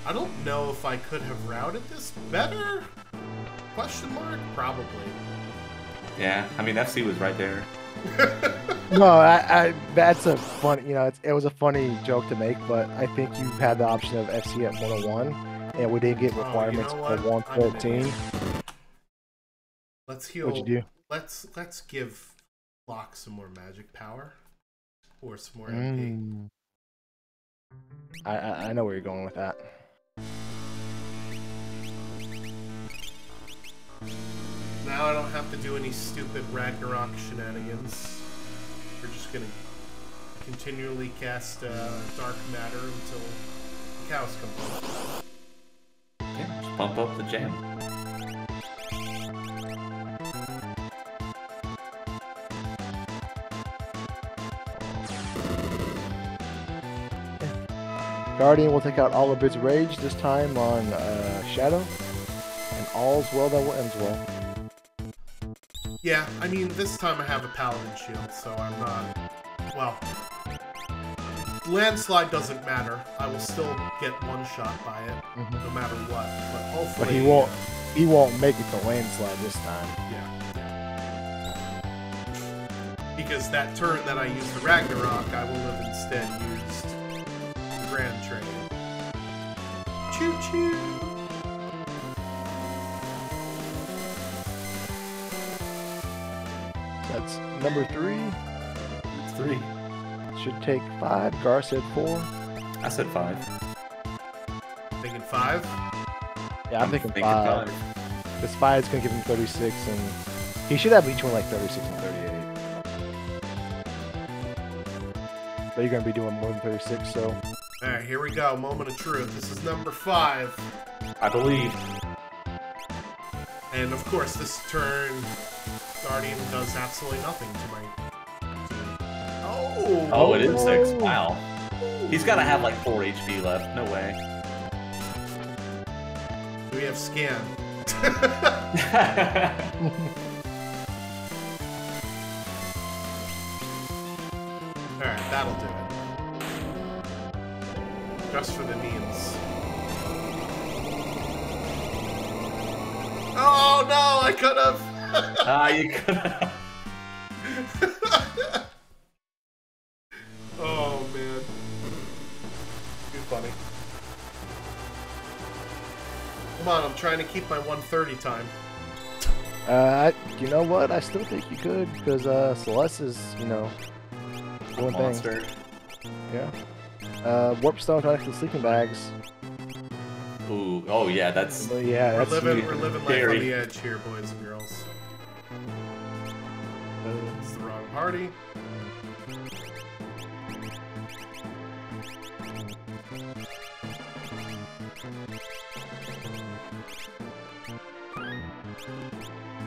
I don't know if I could have routed this better? Question mark? Probably. Yeah, I mean, FC was right there. No, that's a fun, it was a funny joke to make, but I think you had the option of FC at 101, and we didn't get requirements for 114. Let's heal. What'd you do? Let's give Locke some more magic power, or some more MP. I know where you're going with that. Now I don't have to do any stupid Ragnarok shenanigans. We're just gonna continually cast dark matter until the cows come home. Yeah, just pump up the jam. Guardian will take out all of its rage, this time on Shadow. And all's well that will ends well. Yeah, I mean, this time I have a Paladin shield, so I'm not... Well... Landslide doesn't matter. I will still get one shot by it, no matter what. But hopefully... But he won't... he won't make it to landslide this time. Yeah. Because that turn that I used the Ragnarok, I will have instead used the Grand Train. Choo choo! That's number 3. It's 3. Should take 5. Gar said 4. I said 5. Thinking 5? Yeah, I'm thinking 5. This 5 is going to give him 36, and he should have each one like 36 and 38. But you're going to be doing more than 36, so... Alright, here we go. Moment of truth. This is number 5. I believe. And of course, this turn, Guardian does absolutely nothing to my team. Oh! Oh, it is 6. Wow. He's got to have like 4 HP left. No way. Do we have scan? Alright, that'll do it. Just for the memes. Oh no, I could have! You could have. Oh man. Too funny. Come on, I'm trying to keep my 1:30 time. You know what? I still think you could, because Celeste is, you know, doing Monster. things. Yeah. Warp Stone next to sleeping bags. Ooh, oh yeah, that's... Yeah, We're that's living life on Scary. the edge here, boys and girls. It's the wrong party.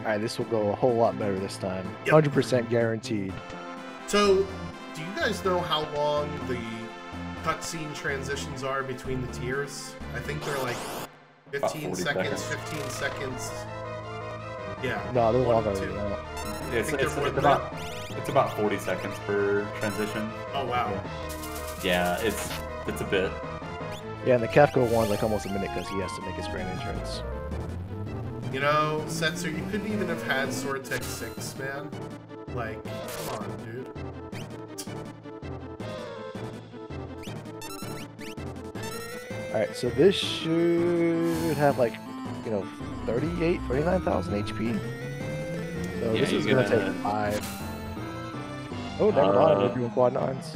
Alright, this will go a whole lot better this time. Yep. 100% guaranteed. So, do you guys know how long the cutscene transitions are between the tiers? I think they're like 15 40 seconds, seconds. 15 seconds. Yeah. No, they're 1 longer and than 2. that. It's, think they're it's, more it's than about it's about 40 seconds per transition. Oh wow. Yeah, it's a bit. Yeah, and the Kefka one's like almost a minute because he has to make his grand entrance. You know, Setzer, you couldn't even have had Sword Tech 6, man. Like, come on, dude. Alright, so this should have like, you know, 39,000 HP. So Yeah, this is you're going to gonna- take 5. Oh, never mind, we're doing quad 9s.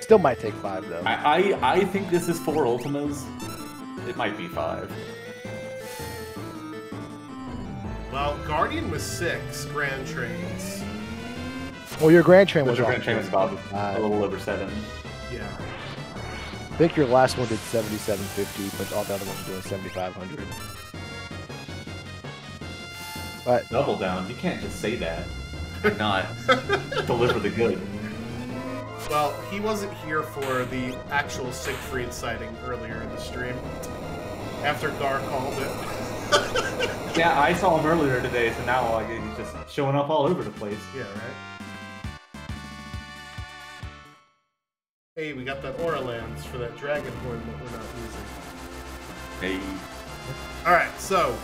Still might take 5 though. I think this is 4 Ultimas. It might be 5. Well, Guardian was 6 Grand Trains. Well, your Grand Train was Your off Grand Train was about a little over 7. Yeah. I think your last one did 7,750, but all the other ones are doing 7,500. But Double down. You can't just say that and not deliver the good. Well, he wasn't here for the actual Siegfried sighting earlier in the stream. After Gar called it. Yeah, I saw him earlier today, so now like, he's just showing up all over the place. Yeah, right? Hey, we got that Aura Lands for that Dragon Horn that we're not using. Hey. Alright, so,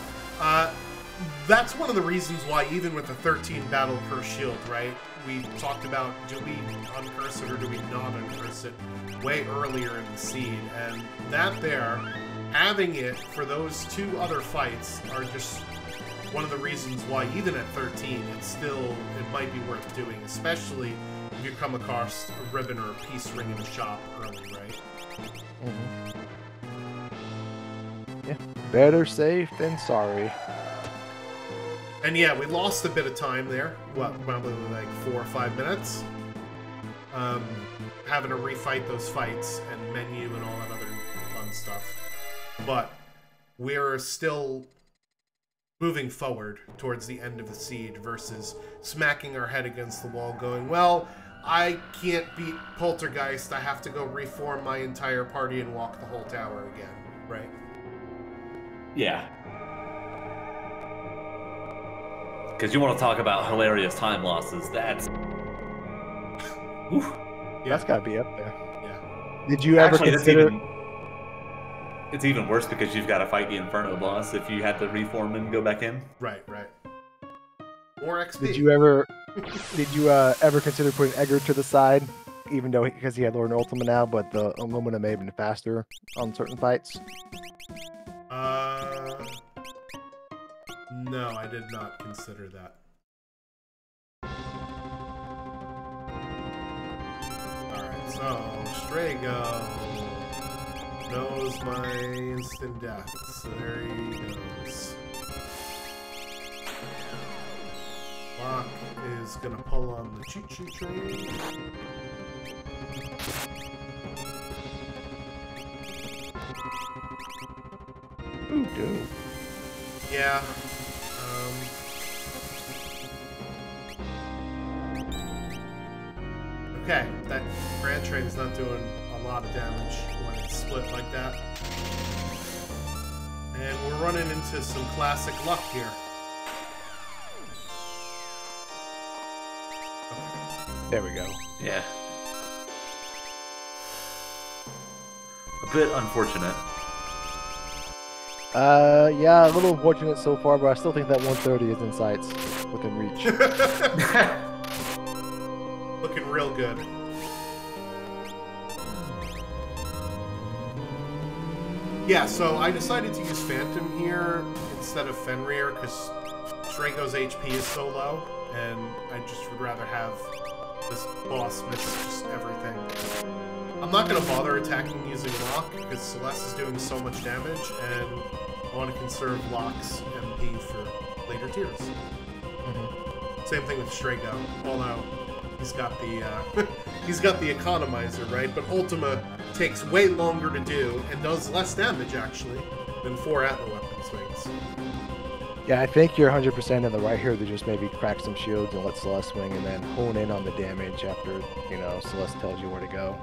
that's one of the reasons why even with the 13 battle per shield, right, we talked about do we uncurse it or do we not uncurse it way earlier in the seed, and that there, having it for those 2 other fights are just one of the reasons why even at 13 it might be worth doing, especially if you come across a ribbon or a peace ring in a shop early, right? yeah, better safe than sorry. And yeah, we lost a bit of time there. What, probably like 4 or 5 minutes? Having to refight those fights and menu and all that other fun stuff. But we're still moving forward towards the end of the seed versus smacking our head against the wall going, well, I can't beat Poltergeist. I have to go reform my entire party and walk the whole tower again, right? Yeah. Because you want to talk about hilarious time losses. That's... Oof. That's got to be up there. Yeah. Did you ever Actually, that's consider? even... it's even worse because you've got to fight the Inferno boss if you had to reform and go back in. Right. More XP. Did you ever consider putting Edgar to the side, even though because he had Lord and Ultima now, but the Illumina may have been faster on certain fights? No, I did not consider that. Alright, so Strago knows my instant death, so there he goes. Locke is gonna pull on the choo-choo train. Ooh, dude. Yeah. Okay, that Grand Train's not doing a lot of damage when it's split like that. And we're running into some classic luck here. There we go. Yeah. A bit unfortunate. Yeah, a little unfortunate so far, but I still think that 130 is in sights, within reach. Looking real good. Yeah, so I decided to use Phantom here instead of Fenrir because Strago's HP is so low, and I just would rather have this boss miss just everything. I'm not going to bother attacking using Locke because Celeste is doing so much damage, and I want to conserve Locke's MP for later tiers. Mm-hmm. Same thing with Strago, although he's got the he's got the economizer, right? But Ultima takes way longer to do and does less damage actually than 4 Atma weapon swings. Yeah, I think you're 100% in the right here to just maybe crack some shields and let Celeste swing, and then hone in on the damage after Celeste tells you where to go.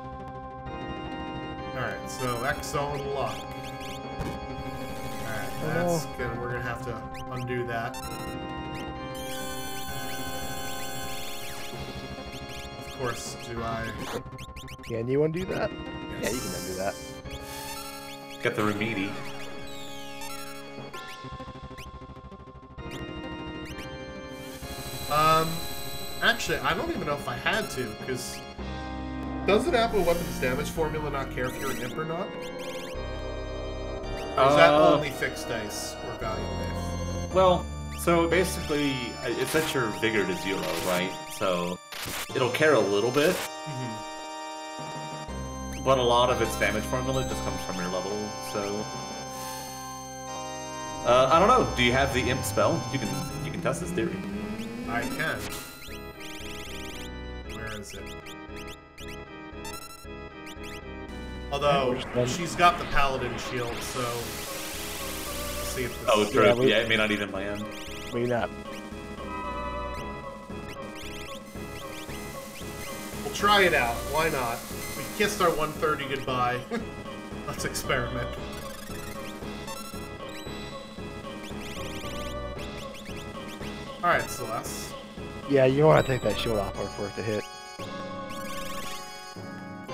All right, so X-Zone Luck. Alright, we're gonna have to undo that. Of course, do I... Can you undo that? Yes. Yeah, you can undo that. Got the Remedy. Actually, I don't even know if I had to, because... Does it have a weapons damage formula not care if you're an imp or not? Or is that only fixed dice or value based? Well, so basically, it sets your vigor to 0, right? So it'll care a little bit, but a lot of its damage formula just comes from your level. So I don't know. Do you have the imp spell? You can test this theory. I can. Where is it? Although, she's got the Paladin shield, so... Let's see if this... Oh, true. Yeah, it may not even land. May not. We'll try it out. Why not? We kissed our 130 goodbye. Let's experiment. Alright, Celeste. Yeah, you want to take that shield off her for it to hit.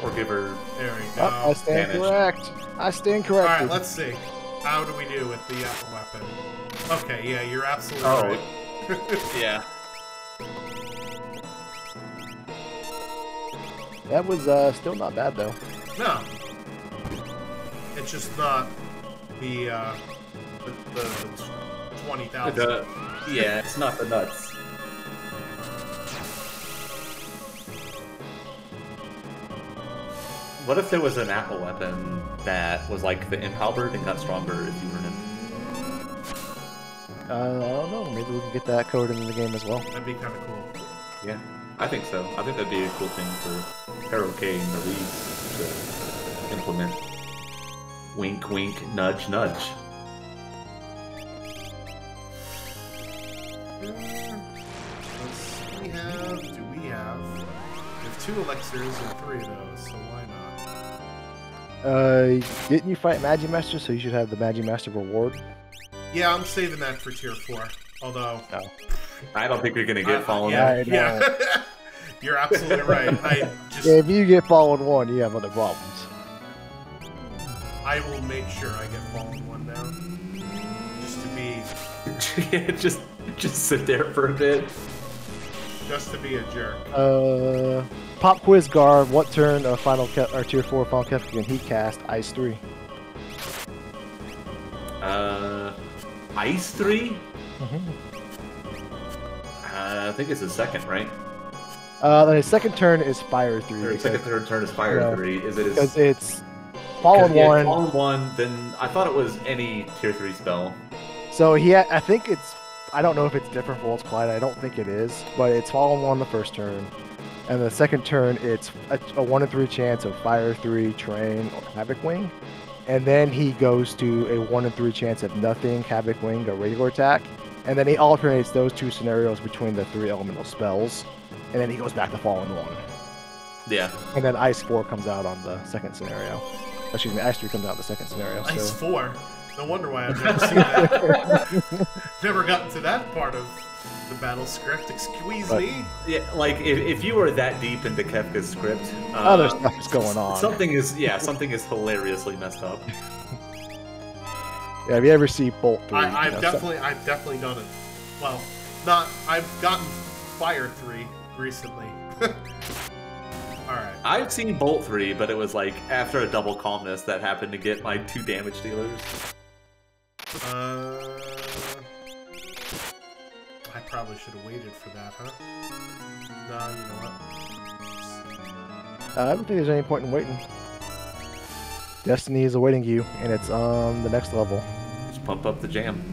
Or give her... There we go. Oh, I stand damage. correct. I stand corrected. Alright, let's see. How do we do with the weapon? Okay, yeah, you're absolutely Oh, right. yeah. That was still not bad, though. No. It's just not the 20,000. Yeah, it's not the nuts. What if there was an Apple weapon that was like the Imp Halberd and got stronger if you were an Imp? I don't know. Maybe we can get that code into the game as well. That'd be kind of cool. Yeah, I think so. I think that'd be a cool thing for Hero K and the League to implement. Wink, wink, nudge, nudge. Do we have 2 elixirs and 3 of those, so why not? Didn't you fight Magimaster, so you should have the Magimaster reward? Yeah, I'm saving that for tier 4. Although... No. I don't think we're gonna get fallen. Yeah. You're absolutely right. Yeah, if you get fallen 1, you have other problems. I will make sure I get Fallen 1 now. Just to be... just sit there for a bit. Just to be a jerk. Pop quiz Garb. What turn of Tier 4 Final Kefka can he cast Ice 3? Ice 3? Mm-hmm. I think it's his second, right? Then his second turn is Fire 3. Or his second, third turn is Fire 3. Is it his... Because it's Fallen 1. Fallen 1, then I thought it was any Tier 3 spell. So I think it's... I don't know if it's different for Worlds Collide. I don't think it is. But it's Fallen 1 the first turn. And the second turn, it's a 1 in 3 chance of Fire 3, Train, or Havoc Wing. And then he goes to a 1 in 3 chance of Nothing, Havoc Wing, or regular attack. And then he alternates those two scenarios between the 3 elemental spells. And then he goes back to Fallen 1. Yeah. And then Ice 4 comes out on the second scenario. Excuse me, Ice 3 comes out in the second scenario. Ice so. 4? No wonder why I've never seen that. Never gotten to that part of the battle script. Excuse me? Yeah, like, if you were that deep into Kefka's script... other stuff is going on. Something is hilariously messed up. Yeah, if you ever see Bolt 3... I've definitely done it. Well, I've gotten Fire 3 recently. Alright. I've seen Bolt 3, but it was like after a double calmness that happened to get my 2 damage dealers. I probably should have waited for that, huh? Nah, you know what? I don't think there's any point in waiting. Destiny is awaiting you, and it's on the next level. Just pump up the jam.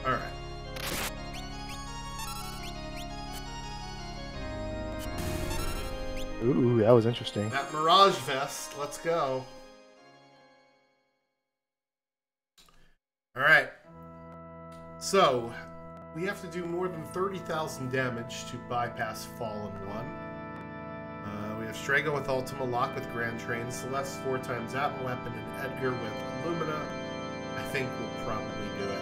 Alright. Ooh, that was interesting. That Mirage Vest, let's go. Alright. So, we have to do more than 30,000 damage to bypass Fallen 1. We have Strago with Ultima, Locke with Grand Train, Celeste 4 times Atma Weapon, and Edgar with Illumina. I think we'll probably do it.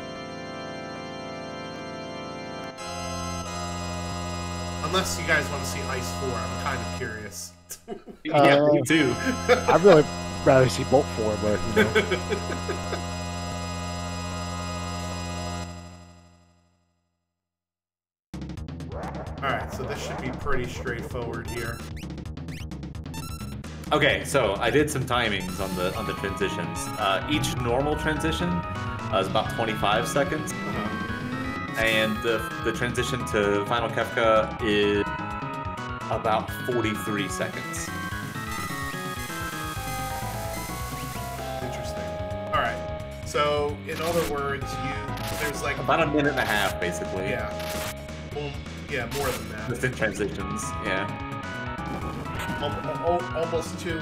Unless you guys want to see Ice 4, I'm kind of curious. Yeah, me too. I'd really rather see Bolt 4, but, you know. Alright, so this should be pretty straightforward here. Okay, so I did some timings on the transitions. Each normal transition is about 25 seconds. And the transition to Final Kefka is about 43 seconds. Interesting. Alright, so in other words, there's like... About a minute and a half, basically. Yeah. Well, yeah, more than that. Just in transitions, yeah. Almost 2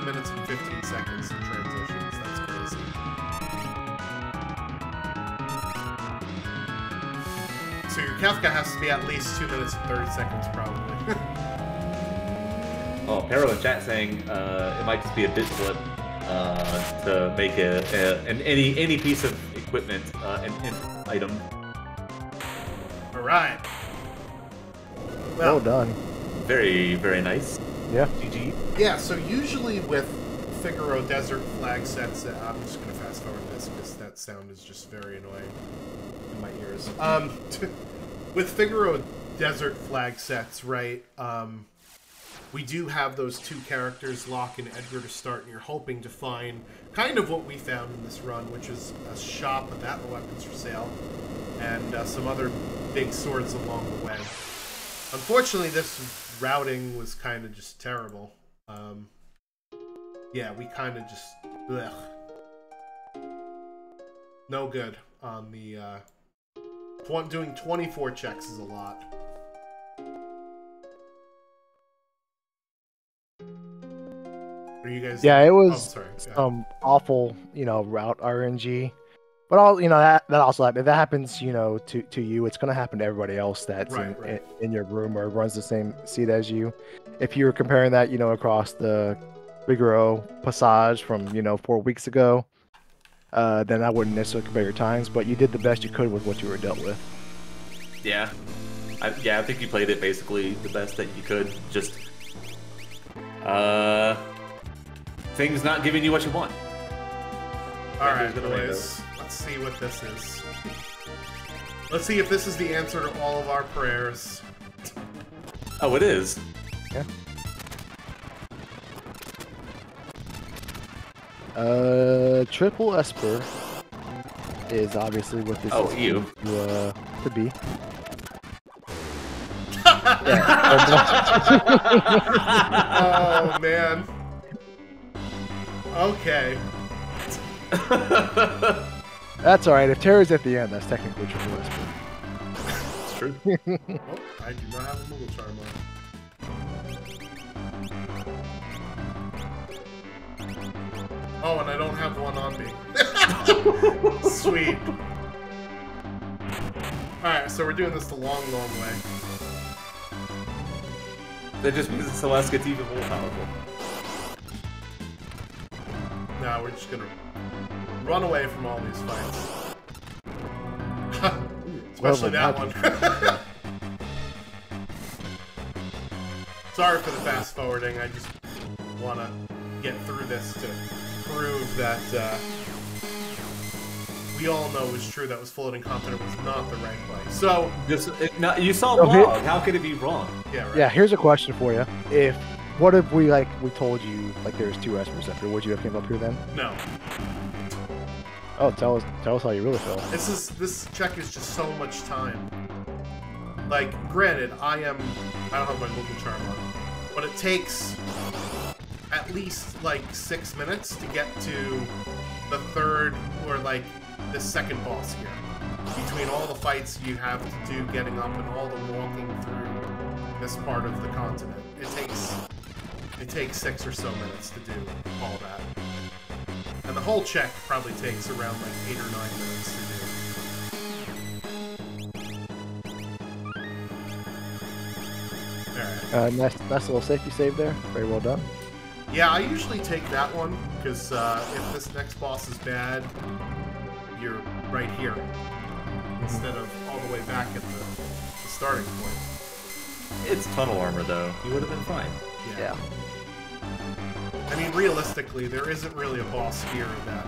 minutes and 15 seconds in transitions. That's crazy. So your Kefka has to be at least 2 minutes and 30 seconds, probably. Oh, Pero in chat saying it might just be a bit flip to make any piece of equipment an item. All right. Well done. Very, very nice. Yeah. GG. Yeah, so usually with Figaro Desert flag sets, I'm just going to fast forward this because that sound is just very annoying in my ears. With Figaro Desert flag sets, right, we do have those 2 characters, Locke and Edgar, to start, and you're hoping to find kind of what we found in this run, which is a shop with Atma weapons for sale, and some other big swords along the way. Unfortunately, this routing was kind of just terrible. Yeah, we kind of just... Ugh. No good on the... doing 24 checks is a lot. Are you guys... Yeah, it was sorry. Awful, route RNG. But all that also, if that happens, to you, it's gonna happen to everybody else that's in your room or runs the same seat as you. If you were comparing that, across the Figaro Passage from 4 weeks ago, then I wouldn't necessarily compare your times. But you did the best you could with what you were dealt with. Yeah, I think you played it basically the best that you could. Just Things not giving you what you want. Alright, boys. Let's see what this is. Let's see if this is the answer to all of our prayers. Oh, it is. Yeah. Triple Esper is obviously what this is you. To be. Oh, man. Okay. That's alright. If Terra's at the end, that's technically Triple Esper. It's true. Oh, I do not have a Moogle Charm on. Oh, and I don't have one on me. Sweet. Alright, so we're doing this the long, long way. That just means that Celeste gets even more powerful. Now we're just gonna run away from all these fights. Especially that one. Sorry for the fast forwarding, I just wanna get through this to prove that we all know was true, that was floating continent was not the right place. So you saw log. How could it be wrong? Yeah, right. Yeah, here's a question for you. What if we told you there's 2 Espers up here? Would you have came up here then? No. Oh, tell us how you really feel. This check is just so much time. Like, granted, I don't have my Moogle Charm on, but it takes at least like 6 minutes to get to the third or like the second boss here. Between all the fights you have to do getting up and all the walking through this part of the continent, it takes 6 or so minutes to do all that. And the whole check probably takes around like 8 or 9 minutes to do. Alright. Nice little safety save there. Very well done. Yeah, I usually take that one, because if this next boss is bad, you're right here, instead of all the way back at the starting point. It's tunnel armor, though. You would have been fine. Yeah. I mean, realistically, there isn't really a boss here that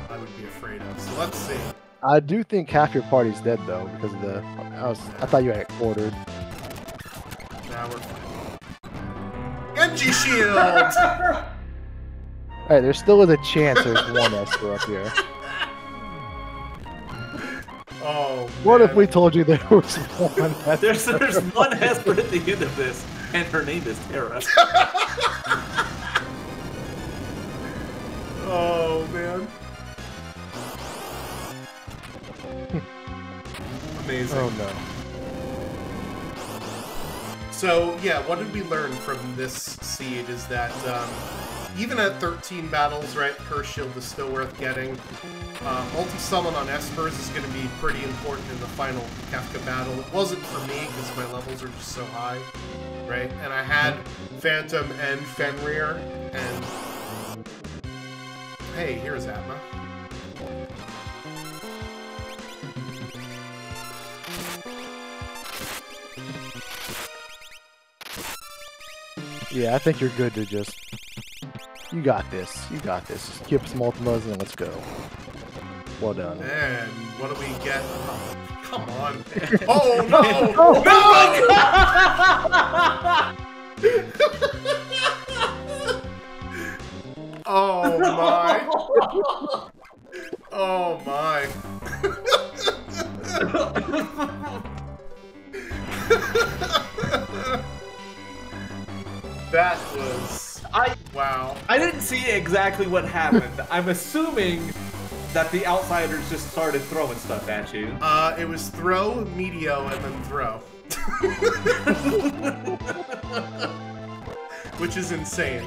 I would be afraid of, so let's see. I do think half your party's dead, though, because of the... I thought you had it quartered. Now we're fine. Genji Shield! Alright, there still is a chance there's 1 Esper up here. Oh, What man. if we told you there was 1 Esper? There's 1 Esper at the end of this, and her name is Terra. Oh, man. Amazing. Oh, no. So, yeah, what did we learn from this seed is that even at 13 battles, right, Curse Shield is still worth getting. Multi-summon on Espers is going to be pretty important in the final Kefka battle. It wasn't for me because my levels are just so high, right? And I had Phantom and Fenrir, and... Hey, here's Atma. Yeah, I think you're good to just... You got this. You got this. Just keep some Ultimas and let's go. Well done. And what do we get? Oh, come on. Oh, no! No! Oh, my. Oh, my. That was... Wow. I didn't see exactly what happened. I'm assuming that the outsiders just started throwing stuff at you. It was throw, medio, and then throw. Which is insane.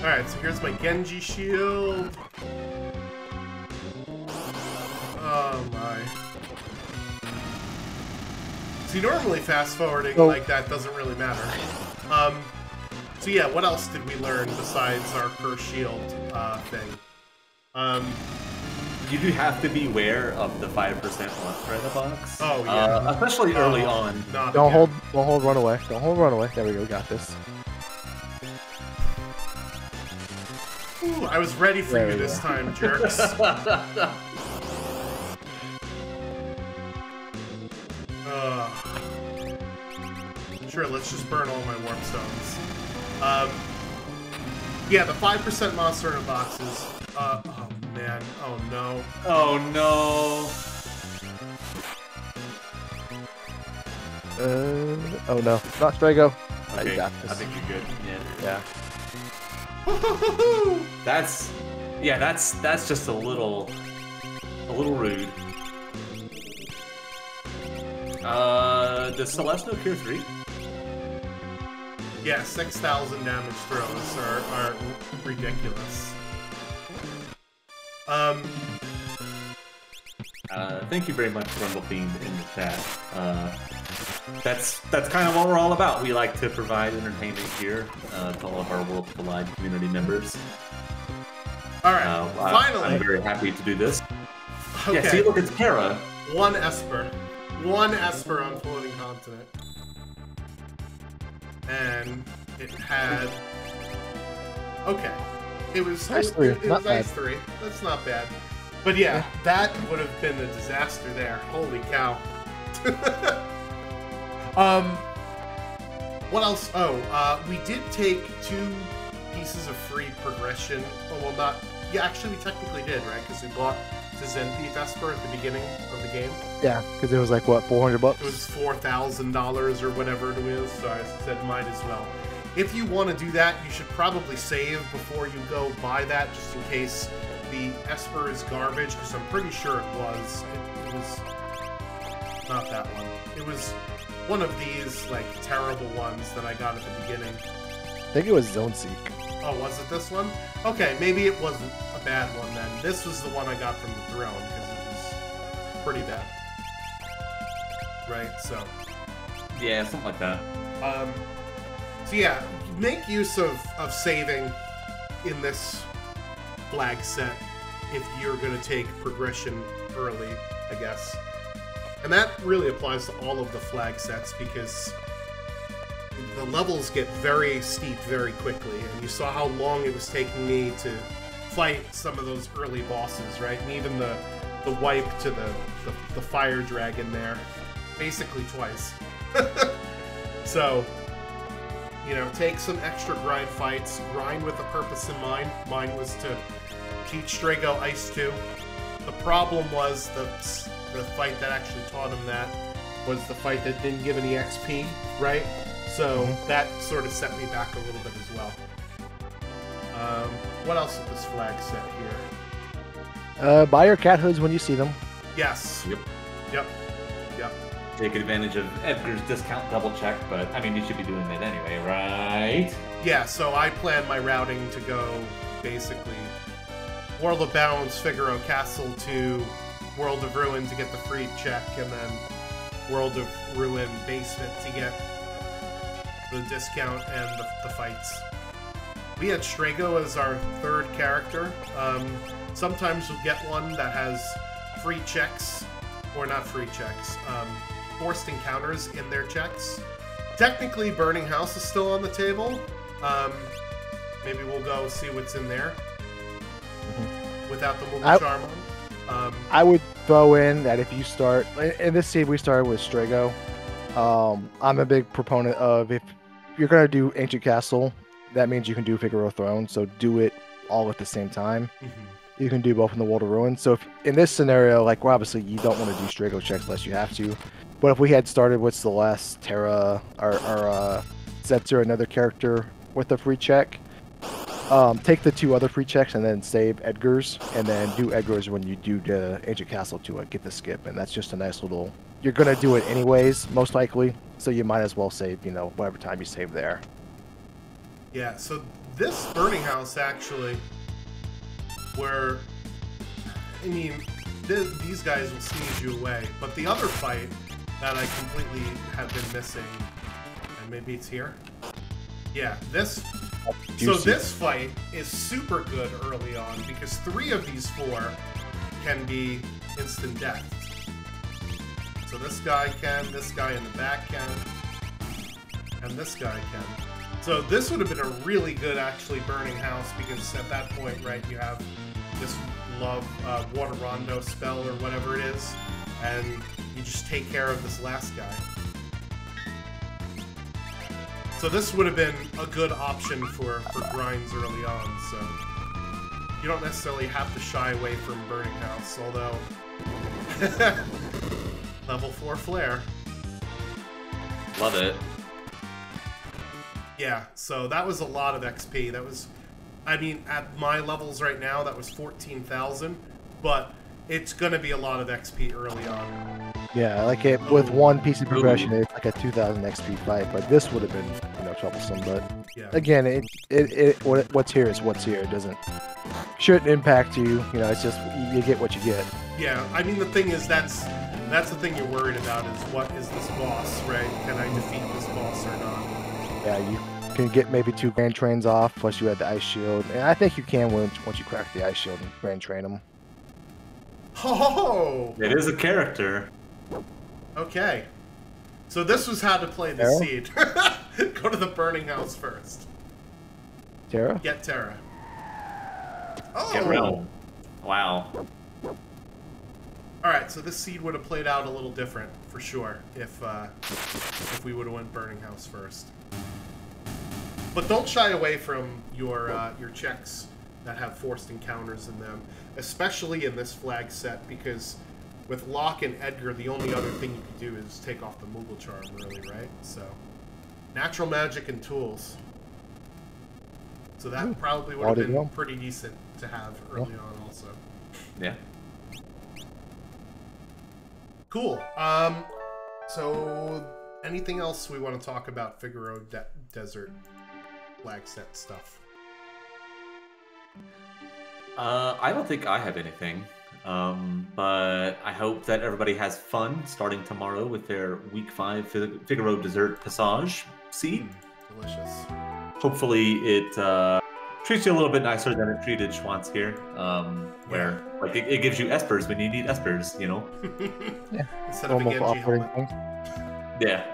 Alright, so here's my Genji shield. Oh my. See, normally fast forwarding like that doesn't really matter. So yeah, what else did we learn besides our Curse Shield thing? you do have to beware of the 5% monster in the box. Oh, yeah. Especially early on. Don't hold run away. Don't hold run away. There we go, we got this. Ooh, I was ready for you this time, jerks. Sure, let's just burn all my warp stones. Yeah, the 5% monster in boxes. Oh man, oh no. Oh no. Oh no, not Strago. Okay, you got this. I think you're good. Yeah. That's just a little rude. Does Celeste Cure 3? Yeah, 6,000 damage throws are ridiculous. Thank you very much, Rumble Fiend, in the chat. That's kind of what we're all about. We like to provide entertainment here to all of our Worlds Collide community members. All right, finally. I'm very happy to do this. Okay. Yeah, see, look, it's Kara. One Esper on Floating Continent. And it had... Okay. It was nice 3. It was nice 3. That's not bad. But yeah, that would have been a disaster there. Holy cow. What else? Oh, we did take 2 pieces of free progression. Oh, well, not... Yeah, actually, we technically did, right? Because we bought the Zenith Esper at the beginning of the game. Yeah, because it was like, what, $400? It was $4,000 or whatever it was, so I said might as well. If you want to do that, you should probably save before you go buy that, just in case the Esper is garbage, because I'm pretty sure it was. It was not that one. It was one of these, like, terrible ones that I got at the beginning. I think it was Zone Seek. Oh, was it this one? Okay, maybe it wasn't a bad one then. This was the one I got from the throne, because it was pretty bad. Right, so... Yeah, something like that. So yeah, make use of saving in this flag set if you're going to take progression early, I guess. And that really applies to all of the flag sets, because the levels get very steep very quickly, and you saw how long it was taking me to fight some of those early bosses, right? And even the wipe to the fire dragon there, basically twice. So, you know, take some extra grind fights, grind with a purpose in mind. Mine was to teach Strago Ice 2. The problem was the fight that actually taught him that was the fight that didn't give any XP, right? So that sort of set me back a little bit as well. What else is this flag set here? Buy your cat hoods when you see them. Yes. Yep. Take advantage of Edgar's discount double check, but I mean, you should be doing that anyway, right? Yeah, so I plan my routing to go basically World of Balance, Figaro Castle to World of Ruin to get the free check, and then World of Ruin Basement to get the discount and the fights. We had Strago as our 3rd character. Sometimes you'll get one that has free checks, or not free checks, forced encounters in their checks. Technically, Burning House is still on the table. Maybe we'll go see what's in there without the Moogle Charm on. I would throw in that if you start, in this seed we started with Strago. I'm a big proponent of, if you're going to do Ancient Castle, that means you can do Figaro Throne, so do it all at the same time. You can do both in the World of Ruin. So if, in this scenario, like, well, obviously you don't want to do Strago checks unless you have to. But if we had started with Celeste, Terra, or Zetzer, another character with a free check, take the 2 other free checks and then save Edgar's, and then do Edgar's when you do the Ancient Castle to get the skip. And that's just a nice little... You're going to do it anyways, most likely, so you might as well save, you know, whatever time you save there. Yeah, so this Burning House, actually, where, I mean, these guys will sneeze you away, but the other fight that I completely have been missing, and maybe it's here? Yeah, this... So this fight is super good early on, because 3 of these 4 can be instant death. So this guy can, this guy in the back can, and this guy can. So this would have been a really good, actually, burning house, because at that point, right, you have this water rondo spell or whatever it is, and you just take care of this last guy. So this would have been a good option for grinds early on, so you don't necessarily have to shy away from burning house, although level 4 flare. Love it. Yeah, so that was a lot of XP. That was, I mean, at my levels right now, that was 14,000, but it's going to be a lot of XP early on. Yeah, like with one piece of progression, it's like a 2,000 XP fight, but this would have been, troublesome. But yeah. Again, what's here is what's here. It shouldn't impact you. It's just you get what you get. Yeah, I mean, the thing is, that's the thing you're worried about, is what is this boss, right? Can I defeat this boss or not? Yeah, you can get maybe 2 Grand Trains off, plus you had the Ice Shield, and I think you can once you crack the Ice Shield and Grand Train them. Oh! It is a character. Okay. So this was how to play the seed. Go to the burning house first. Terra? Get Terra. Oh! Get Realm. Wow. Alright, so this seed would have played out a little different, for sure, if we would have went burning house first. But don't shy away from your checks that have forced encounters in them, especially in this flag set, because with Locke and Edgar, the only other thing you could do is take off the Moogle Charm, really, right? So, natural magic and tools. So that probably would have been pretty decent to have early on, also. Yeah. Cool. So anything else we want to talk about Figaro Desert flag set stuff? I don't think I have anything. But I hope that everybody has fun starting tomorrow with their Week 5 Figaro Dessert Passage seed. Delicious. Hopefully it treats you a little bit nicer than it treated Schwantz here, where like it gives you espers when you need espers, Yeah. Instead of a Genji helmet. Yeah.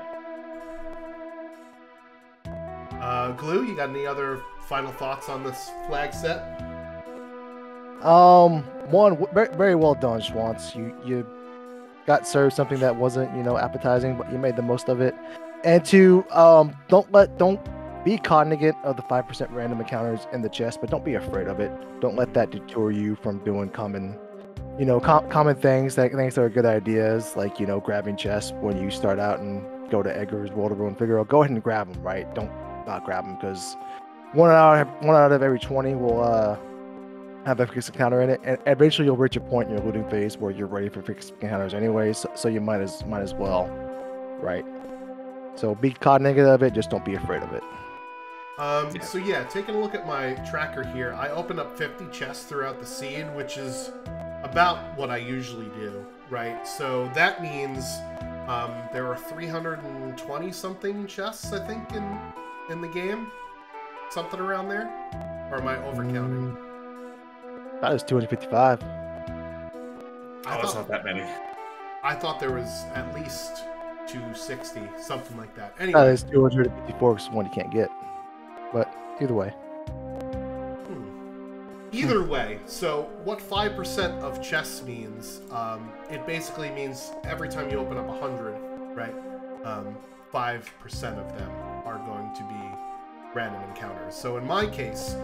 Glue, you got any other final thoughts on this flag set? One, very well done, Schwantz. You got served something that wasn't, appetizing, but you made the most of it. And two, don't be cognizant of the 5% random encounters in the chest, but don't be afraid of it. Don't let that deter you from doing common things that are good ideas, like, grabbing chests when you start out and go to Edgar's World of Ruin Figaro. Go ahead and grab them, right? Don't not grab them, because one out of every 20 will have a fixed encounter in it, and eventually you'll reach a point in your looting phase where you're ready for fixed encounters anyway, so you might as well, right? So be cognizant of it, just don't be afraid of it. So yeah, taking a look at my tracker here, I opened up 50 chests throughout the seed, which is about what I usually do, right? So that means there are 320 something chests, I think, in the game, something around there, or am I overcounting? That was 255. It's not that many. I thought there was at least 260, something like that. Anyway, That is 254 because one you can't get. But either way. Either way, so what 5% of chests means, it basically means every time you open up 100, right, 5% of them are going to be random encounters. So in my case,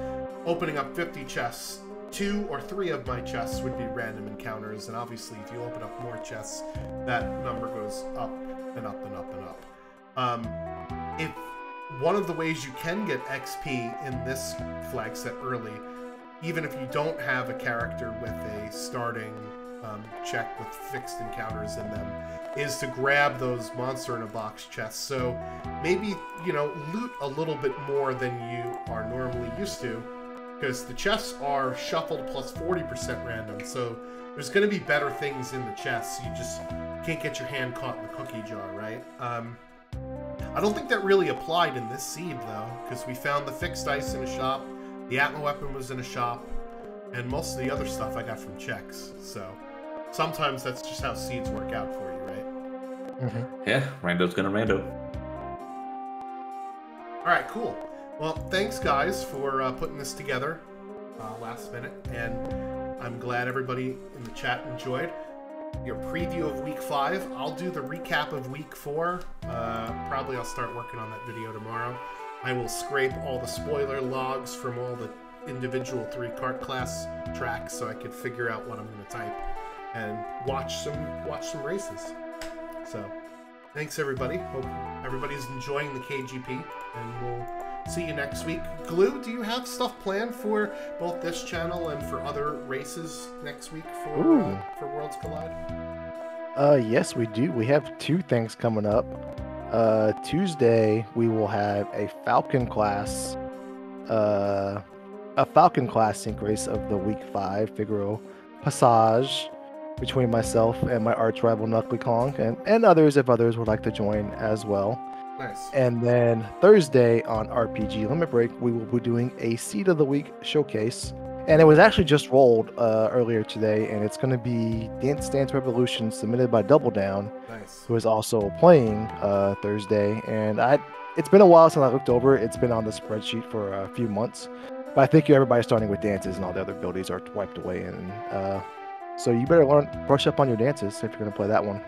opening up 50 chests, 2 or 3 of my chests would be random encounters, and obviously if you open up more chests, that number goes up and up and up and up. If one of the ways you can get XP in this flag set early, even if you don't have a character with a starting check with fixed encounters in them, is to grab those monster in a box chests. So maybe, loot a little bit more than you are normally used to, because the chests are shuffled plus 40% random, so there's going to be better things in the chests. You just can't get your hand caught in the cookie jar, right? I don't think that really applied in this seed, though, because we found the fixed ice in a shop, the Atma weapon was in a shop, And most of the other stuff I got from checks. So sometimes that's just how seeds work out for you, right? Mm-hmm. Yeah, rando's gonna rando. All right, cool. Well, thanks guys for putting this together last minute, and I'm glad everybody in the chat enjoyed your preview of week 5. I'll do the recap of week 4. Probably I'll start working on that video tomorrow. I will scrape all the spoiler logs from all the individual 3 kart class tracks so I could figure out what I'm going to type and watch some races. So thanks everybody. Hope everybody's enjoying the KGP, and we'll see you next week. Glue, do you have stuff planned for both this channel and for other races next week for Worlds Collide? Yes, we do. We have 2 things coming up. Tuesday we will have a Falcon class sync race of the week 5 Figaro Passage between myself and my arch rival Knuckly Kong, and others if others would like to join as well. Nice. And then Thursday on RPG Limit Break, we will be doing a Seed of the Week showcase. And it was actually just rolled earlier today, and it's going to be Dance Dance Revolution submitted by Double Down, Nice. who is also playing Thursday. And it's been a while since I looked over it. It's been on the spreadsheet for a few months. But I think everybody's starting with dances, and all the other abilities are wiped away. And so you better brush up on your dances if you're going to play that one.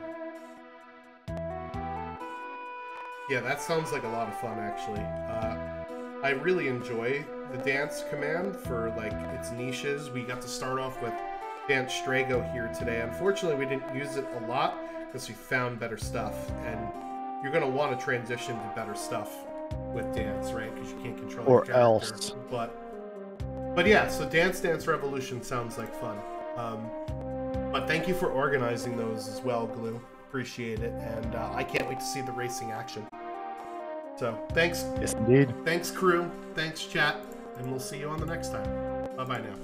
Yeah, that sounds like a lot of fun, actually. I really enjoy the dance command for, like, its niches. We got to start off with Dance Strago here today. Unfortunately, we didn't use it a lot because we found better stuff. And you're going to want to transition to better stuff with dance, right? Because you can't control your character. Else. But yeah, so Dance Dance Revolution sounds like fun. But thank you for organizing those as well, Glue. Appreciate it, and I can't wait to see the racing action. So thanks. Yes, indeed. Thanks, crew. Thanks, chat, and we'll see you on the next time. Bye-bye now.